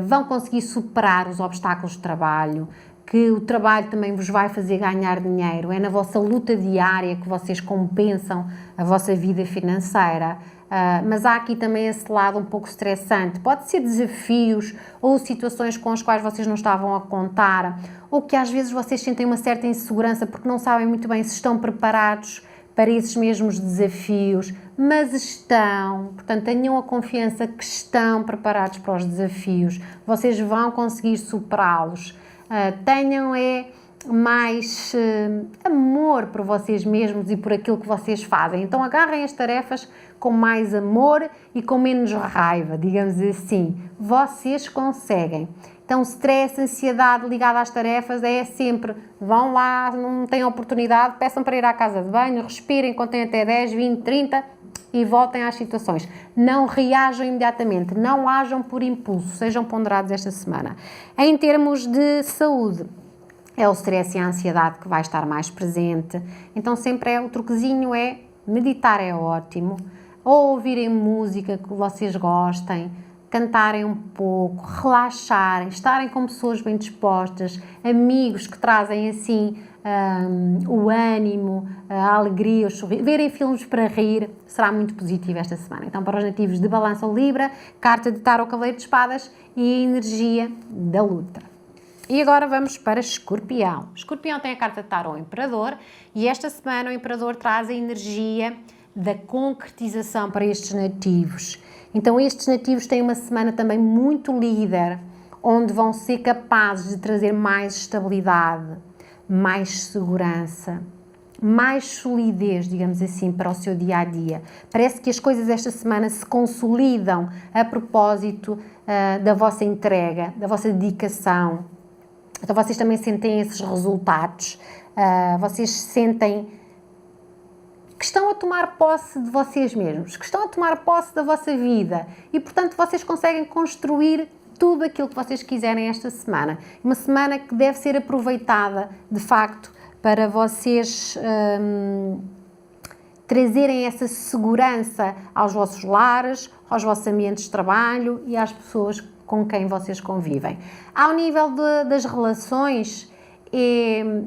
vão conseguir superar os obstáculos de trabalho, que o trabalho também vos vai fazer ganhar dinheiro, é na vossa luta diária que vocês compensam a vossa vida financeira. Mas há aqui também esse lado um pouco estressante, pode ser desafios ou situações com as quais vocês não estavam a contar, ou que às vezes vocês sentem uma certa insegurança porque não sabem muito bem se estão preparados para esses mesmos desafios, mas estão, portanto tenham a confiança que estão preparados para os desafios, vocês vão conseguir superá-los. Tenham mais amor por vocês mesmos e por aquilo que vocês fazem. Então agarrem as tarefas com mais amor e com menos raiva, digamos assim. Vocês conseguem. Então stress, ansiedade ligada às tarefas é sempre, vão lá, não têm oportunidade, peçam para ir à casa de banho, respirem, contem até 10, 20, 30 e voltem às situações. Não reajam imediatamente, não ajam por impulso, sejam ponderados esta semana. Em termos de saúde, é o stress e a ansiedade que vai estar mais presente. Então sempre o truquezinho é meditar, é ótimo, ou ouvirem música que vocês gostem, cantarem um pouco, relaxarem, estarem com pessoas bem dispostas, amigos que trazem assim o ânimo, a alegria, o sorriso, verem filmes para rir, será muito positivo esta semana. Então, para os nativos de Balança ou Libra, carta de Tarot Cavaleiro de Espadas e a energia da luta. E agora vamos para Escorpião. Escorpião tem a carta de Tarot Imperador e esta semana o Imperador traz a energia da concretização para estes nativos. Então estes nativos têm uma semana também muito líder, onde vão ser capazes de trazer mais estabilidade, mais segurança, mais solidez, digamos assim, para o seu dia-a-dia. Parece que as coisas esta semana se consolidam a propósito da vossa entrega, da vossa dedicação. Então vocês também sentem esses resultados, vocês sentem que estão a tomar posse de vocês mesmos, que estão a tomar posse da vossa vida e, portanto, vocês conseguem construir tudo aquilo que vocês quiserem esta semana. Uma semana que deve ser aproveitada, de facto, para vocês trazerem essa segurança aos vossos lares, aos vossos ambientes de trabalho e às pessoas com quem vocês convivem. Ao nível das relações,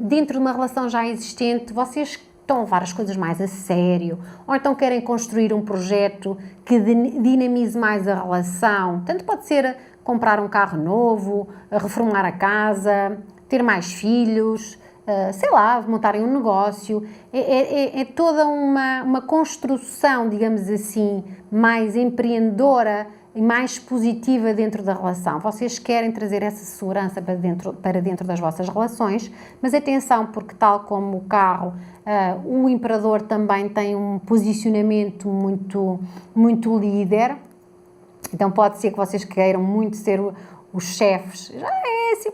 dentro de uma relação já existente, vocês estão a levar as coisas mais a sério, ou então querem construir um projeto que dinamize mais a relação. Tanto pode ser comprar um carro novo, reformar a casa, ter mais filhos, sei lá, montarem um negócio. É toda uma construção, digamos assim, mais empreendedora e mais positiva dentro da relação. Vocês querem trazer essa segurança para dentro das vossas relações, mas atenção, porque tal como o carro, o Imperador também tem um posicionamento muito líder. Então pode ser que vocês queiram muito ser os chefes. Já é assim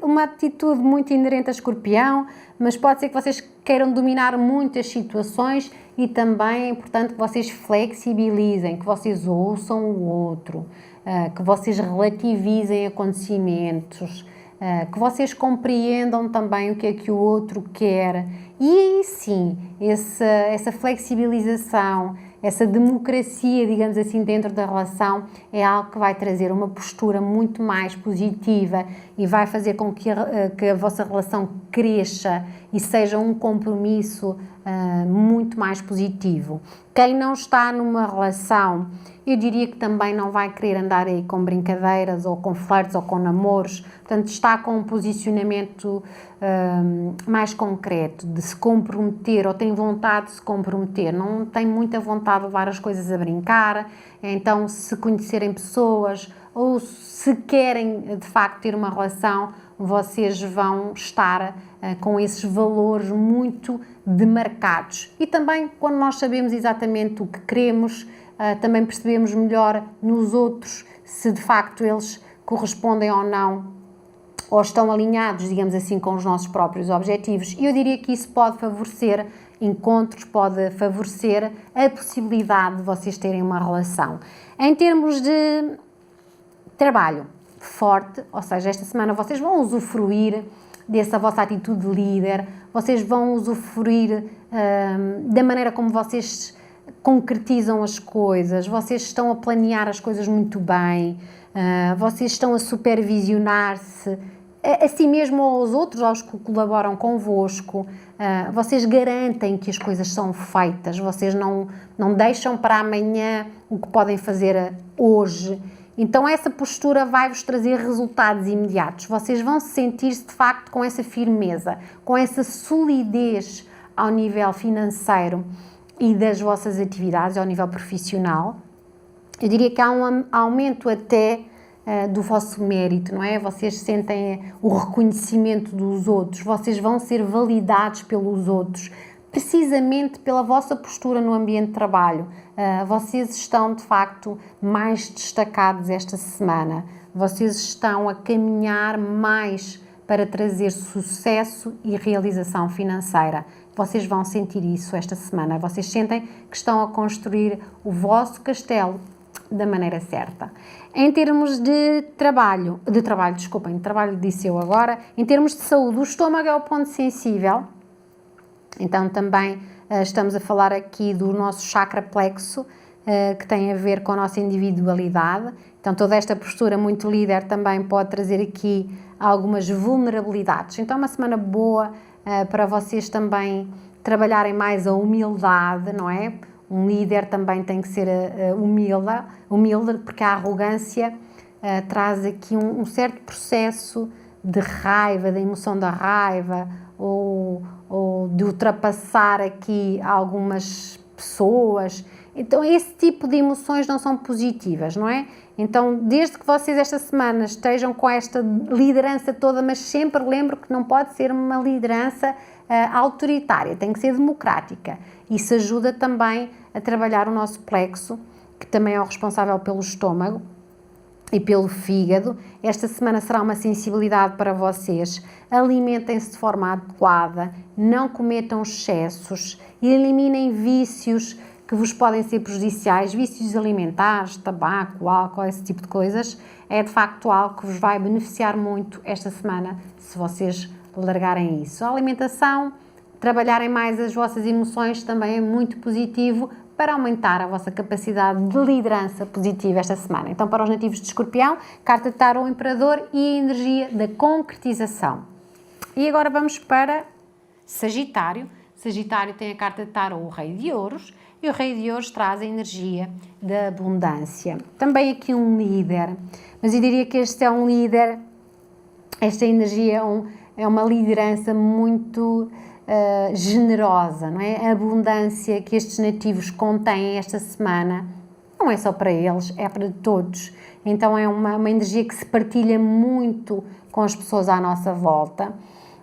uma atitude muito inerente a Escorpião, mas pode ser que vocês queiram dominar muitas situações e também é importante que vocês flexibilizem, que vocês ouçam o outro, que vocês relativizem acontecimentos, que vocês compreendam também o que é que o outro quer. E aí sim, essa flexibilização, essa democracia, digamos assim, dentro da relação é algo que vai trazer uma postura muito mais positiva e vai fazer com que a vossa relação cresça e seja um compromisso muito mais positivo. Quem não está numa relação, eu diria que também não vai querer andar aí com brincadeiras ou com flertes ou com namoros, portanto está com um posicionamento mais concreto, de se comprometer ou tem vontade de se comprometer, não tem muita vontade de levar as coisas a brincar. Então se conhecerem pessoas ou se querem de facto ter uma relação, vocês vão estar com esses valores muito demarcados. E também quando nós sabemos exatamente o que queremos, também percebemos melhor nos outros se de facto eles correspondem ou não, ou estão alinhados, digamos assim, com os nossos próprios objetivos. E eu diria que isso pode favorecer encontros, pode favorecer a possibilidade de vocês terem uma relação. Em termos de trabalho forte, ou seja, esta semana vocês vão usufruir dessa vossa atitude de líder, vocês vão usufruir da maneira como vocês concretizam as coisas, vocês estão a planear as coisas muito bem, vocês estão a supervisionar-se, a si mesmo ou aos outros, aos que colaboram convosco, vocês garantem que as coisas são feitas, vocês não deixam para amanhã o que podem fazer hoje. Então essa postura vai-vos trazer resultados imediatos, vocês vão sentir-se de facto com essa firmeza, com essa solidez ao nível financeiro e das vossas atividades, ao nível profissional. Eu diria que há um aumento até do vosso mérito, não é? Vocês sentem o reconhecimento dos outros, vocês vão ser validados pelos outros, precisamente pela vossa postura no ambiente de trabalho. Vocês estão, de facto, mais destacados esta semana. Vocês estão a caminhar mais para trazer sucesso e realização financeira. Vocês vão sentir isso esta semana. Vocês sentem que estão a construir o vosso castelo da maneira certa. Em termos de trabalho disse eu agora, em termos de saúde, o estômago é o ponto sensível, então também estamos a falar aqui do nosso chakra plexo, que tem a ver com a nossa individualidade, então toda esta postura muito líder também pode trazer aqui algumas vulnerabilidades, então é uma semana boa para vocês também trabalharem mais a humildade, não é? Um líder também tem que ser humilde, porque a arrogância traz aqui um certo processo de raiva, da emoção da raiva, ou de ultrapassar aqui algumas pessoas. Então, esse tipo de emoções não são positivas, não é? Então, desde que vocês esta semana estejam com esta liderança toda, mas sempre lembro que não pode ser uma liderança autoritária, tem que ser democrática. Isso ajuda também a trabalhar o nosso plexo, que também é o responsável pelo estômago e pelo fígado. Esta semana será uma sensibilidade para vocês. Alimentem-se de forma adequada, não cometam excessos, eliminem vícios que vos podem ser prejudiciais, vícios alimentares, tabaco, álcool, esse tipo de coisas. É de facto algo que vos vai beneficiar muito esta semana, se vocês largarem isso. A alimentação, trabalharem mais as vossas emoções também é muito positivo para aumentar a vossa capacidade de liderança positiva esta semana. Então, para os nativos de Escorpião, carta de Tarot, Imperador e a energia da concretização. E agora vamos para Sagitário. Sagitário tem a carta de Tarot, o Rei de Ouros, e o Rei de Ouros traz a energia da abundância. Também aqui um líder, mas eu diria que este é um líder, esta energia é uma liderança muito generosa, não é? A abundância que estes nativos contêm esta semana não é só para eles, é para todos. Então é uma energia que se partilha muito com as pessoas à nossa volta.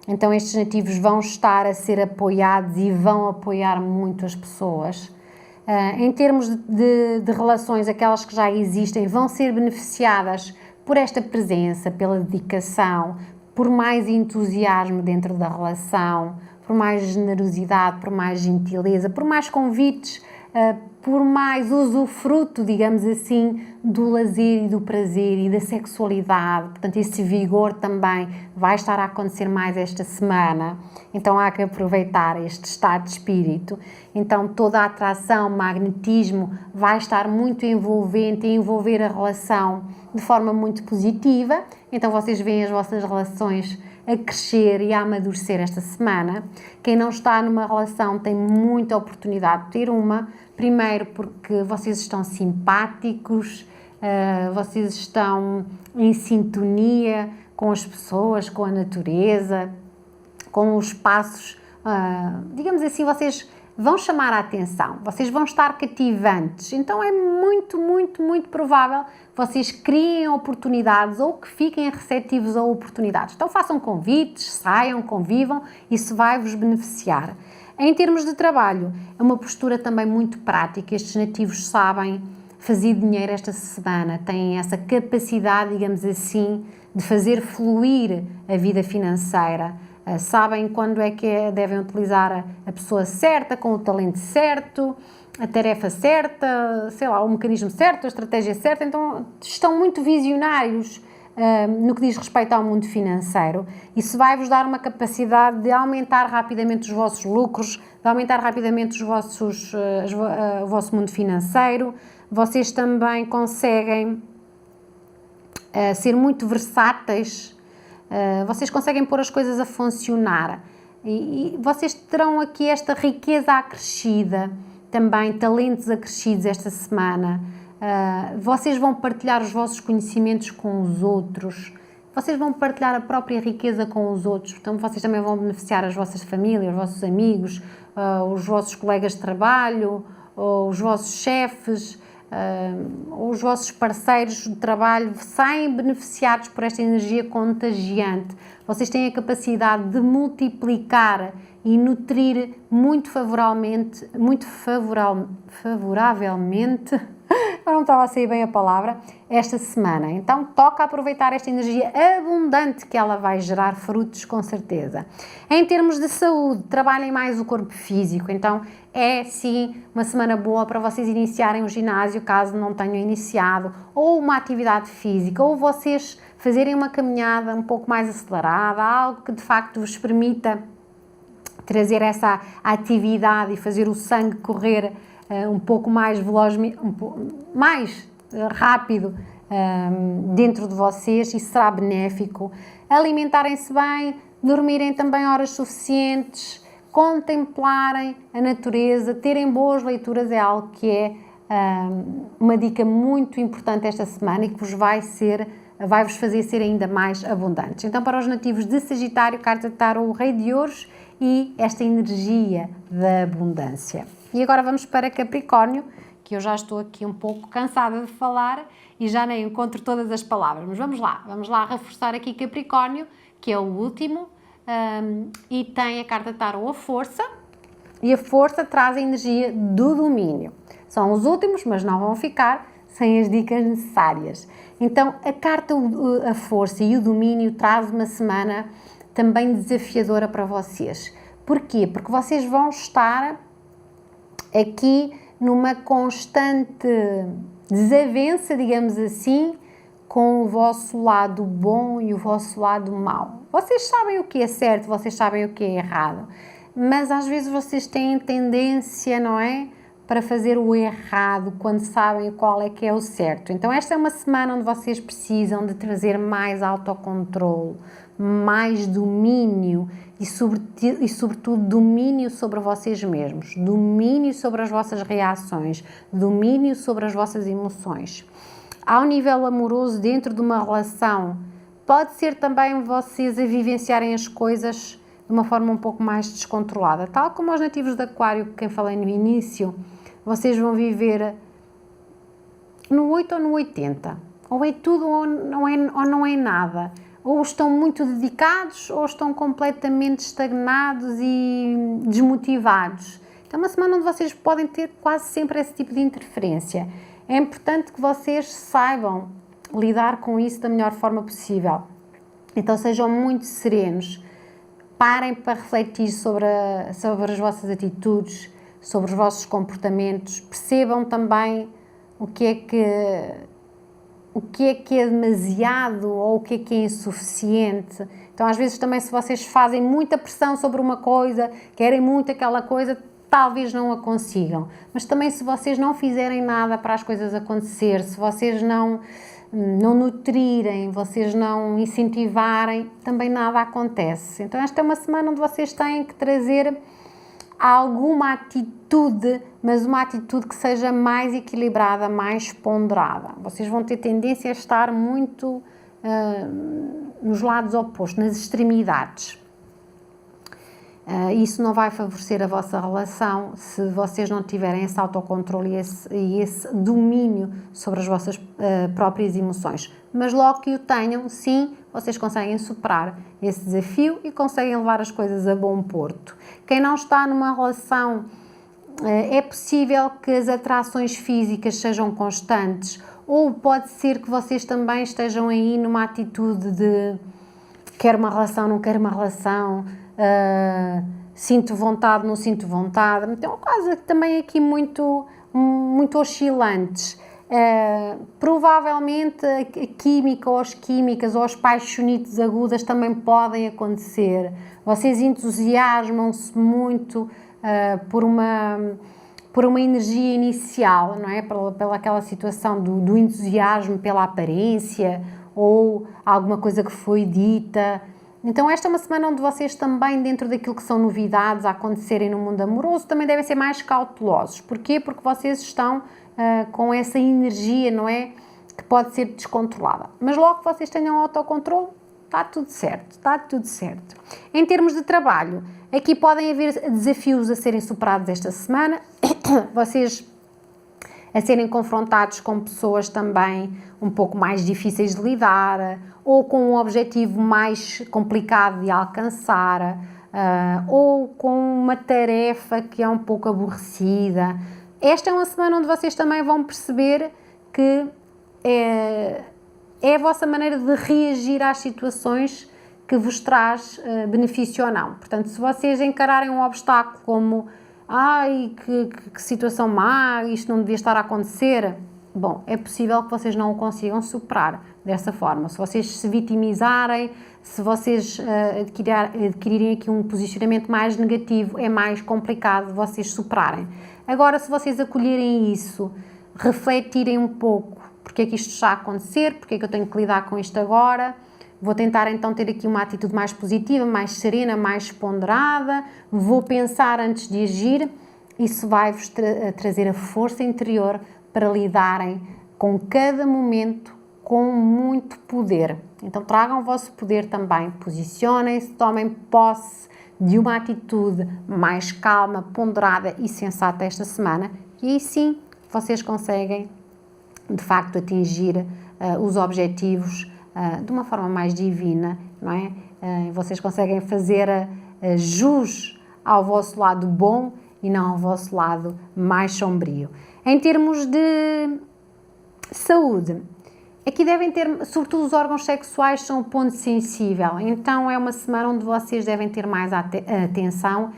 Então estes nativos vão estar a ser apoiados e vão apoiar muito as pessoas. Em termos de relações, aquelas que já existem vão ser beneficiadas por esta presença, pela dedicação, por mais entusiasmo dentro da relação, por mais generosidade, por mais gentileza, por mais convites, por mais usufruto, digamos assim, do lazer e do prazer e da sexualidade. Portanto, esse vigor também vai estar a acontecer mais esta semana. Então, há que aproveitar este estado de espírito. Então, toda a atração, magnetismo vai estar muito envolvente e envolver a relação de forma muito positiva. Então, vocês veem as vossas relações a crescer e a amadurecer esta semana. Quem não está numa relação tem muita oportunidade de ter uma. Primeiro porque vocês estão simpáticos, vocês estão em sintonia com as pessoas, com a natureza, com os espaços, digamos assim, vocês vão chamar a atenção, vocês vão estar cativantes. Então é muito, muito, muito provável que vocês criem oportunidades ou que fiquem receptivos a oportunidades. Então façam convites, saiam, convivam, isso vai vos beneficiar. Em termos de trabalho, é uma postura também muito prática. Estes nativos sabem fazer dinheiro esta semana, têm essa capacidade, digamos assim, de fazer fluir a vida financeira. Sabem quando é que devem utilizar a pessoa certa, com o talento certo, a tarefa certa, sei lá, o mecanismo certo, a estratégia certa. Então, estão muito visionários no que diz respeito ao mundo financeiro. Isso vai-vos dar uma capacidade de aumentar rapidamente os vossos lucros, de aumentar rapidamente o vosso mundo financeiro. Vocês também conseguem ser muito versáteis, vocês conseguem pôr as coisas a funcionar e vocês terão aqui esta riqueza acrescida, também talentos acrescidos esta semana. Vocês vão partilhar os vossos conhecimentos com os outros, vocês vão partilhar a própria riqueza com os outros, então vocês também vão beneficiar as vossas famílias, os vossos amigos, os vossos colegas de trabalho, os vossos chefes, os vossos parceiros de trabalho saem beneficiados por esta energia contagiante. Vocês têm a capacidade de multiplicar e nutrir muito favoravelmente, agora não estava a sair bem a palavra, esta semana. Então, toca aproveitar esta energia abundante que ela vai gerar frutos, com certeza. Em termos de saúde, trabalhem mais o corpo físico. Então, é sim uma semana boa para vocês iniciarem o ginásio, caso não tenham iniciado, ou uma atividade física, ou vocês fazerem uma caminhada um pouco mais acelerada, algo que de facto vos permita trazer essa atividade e fazer o sangue correr um pouco mais velozmente, mais rápido dentro de vocês. Isso será benéfico. Alimentarem-se bem, dormirem também horas suficientes, contemplarem a natureza, terem boas leituras é algo que é uma dica muito importante esta semana e que vai-vos fazer ser ainda mais abundantes. Então, para os nativos de Sagitário, carta de tarot, o Rei de Ouros e esta energia da abundância. E agora vamos para Capricórnio, que eu já estou aqui um pouco cansada de falar e já nem encontro todas as palavras, mas vamos lá reforçar aqui Capricórnio, que é o último, e tem a carta de tarot, a Força, e a Força traz a energia do domínio. São os últimos, mas não vão ficar sem as dicas necessárias. Então, a carta, a Força e o domínio traz uma semana também desafiadora para vocês. Porquê? Porque vocês vão estar aqui numa constante desavença, digamos assim, com o vosso lado bom e o vosso lado mau. Vocês sabem o que é certo, vocês sabem o que é errado, mas às vezes vocês têm tendência, não é, para fazer o errado quando sabem qual é que é o certo. Então esta é uma semana onde vocês precisam de trazer mais autocontrole, mais domínio e sobretudo domínio sobre vocês mesmos, domínio sobre as vossas reações, domínio sobre as vossas emoções. Ao nível amoroso, dentro de uma relação, pode ser também vocês a vivenciarem as coisas de uma forma um pouco mais descontrolada. Tal como os nativos de Aquário, quem falei no início, vocês vão viver no 8 ou no 80. Ou é tudo ou não é nada. Ou estão muito dedicados ou estão completamente estagnados e desmotivados. Então é uma semana onde vocês podem ter quase sempre esse tipo de interferência. É importante que vocês saibam lidar com isso da melhor forma possível. Então sejam muito serenos. Parem para refletir sobre as vossas atitudes, sobre os vossos comportamentos. Percebam também o que é demasiado ou o que é insuficiente. Então, às vezes também, se vocês fazem muita pressão sobre uma coisa, querem muito aquela coisa, talvez não a consigam. Mas também, se vocês não fizerem nada para as coisas acontecer, se vocês não nutrirem, vocês não incentivarem, também nada acontece. Então esta é uma semana onde vocês têm que trazer alguma atitude, mas uma atitude que seja mais equilibrada, mais ponderada. Vocês vão ter tendência a estar muito nos lados opostos, nas extremidades. Isso não vai favorecer a vossa relação se vocês não tiverem esse autocontrole e esse domínio sobre as vossas próprias emoções. Mas logo que o tenham, sim, vocês conseguem superar esse desafio e conseguem levar as coisas a bom porto. Quem não está numa relação, é possível que as atrações físicas sejam constantes, ou pode ser que vocês também estejam aí numa atitude de quero uma relação, não quero uma relação, sinto vontade, não sinto vontade. Então, quase também aqui muito oscilantes. Provavelmente a química ou as químicas ou as paixonites agudas também podem acontecer. Vocês entusiasmam-se muito por uma energia inicial, não é? Pela aquela situação do entusiasmo pela aparência ou alguma coisa que foi dita. Então esta é uma semana onde vocês também, dentro daquilo que são novidades a acontecerem no mundo amoroso, também devem ser mais cautelosos. Porquê? Porque vocês estão com essa energia, não é? Que pode ser descontrolada. Mas logo que vocês tenham autocontrole, está tudo certo, está tudo certo. Em termos de trabalho, aqui podem haver desafios a serem superados esta semana. Vocês a serem confrontados com pessoas também um pouco mais difíceis de lidar, ou com um objetivo mais complicado de alcançar, ou com uma tarefa que é um pouco aborrecida. Esta é uma semana onde vocês também vão perceber que é a vossa maneira de reagir às situações que vos traz benefício ou não. Portanto, se vocês encararem um obstáculo como ai, que situação má, isto não devia estar a acontecer, bom, é possível que vocês não o consigam superar dessa forma. Se vocês se vitimizarem, se vocês adquirirem aqui um posicionamento mais negativo, é mais complicado de vocês superarem. Agora, se vocês acolherem isso, refletirem um pouco, porque é que isto está a acontecer, porque é que eu tenho que lidar com isto agora, Vou tentar então ter aqui uma atitude mais positiva, mais serena, mais ponderada, vou pensar antes de agir. Isso vai-vos trazer a força interior para lidarem com cada momento com muito poder. Então tragam o vosso poder também, posicionem-se, tomem posse de uma atitude mais calma, ponderada e sensata esta semana, e aí sim vocês conseguem de facto atingir os objetivos de uma forma mais divina, não é? Vocês conseguem fazer jus ao vosso lado bom e não ao vosso lado mais sombrio. Em termos de saúde, aqui devem ter, sobretudo os órgãos sexuais são um ponto sensível, então é uma semana onde vocês devem ter mais atenção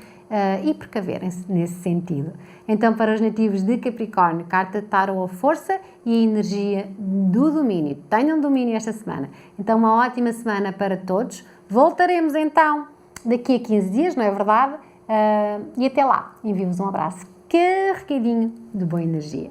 e precaverem-se nesse sentido. Então, para os nativos de Capricórnio, carta de tarot, a força e a energia do domínio. Tenham domínio esta semana. Então, uma ótima semana para todos. Voltaremos então daqui a 15 dias, não é verdade? E até lá, envio-vos um abraço carregadinho de boa energia.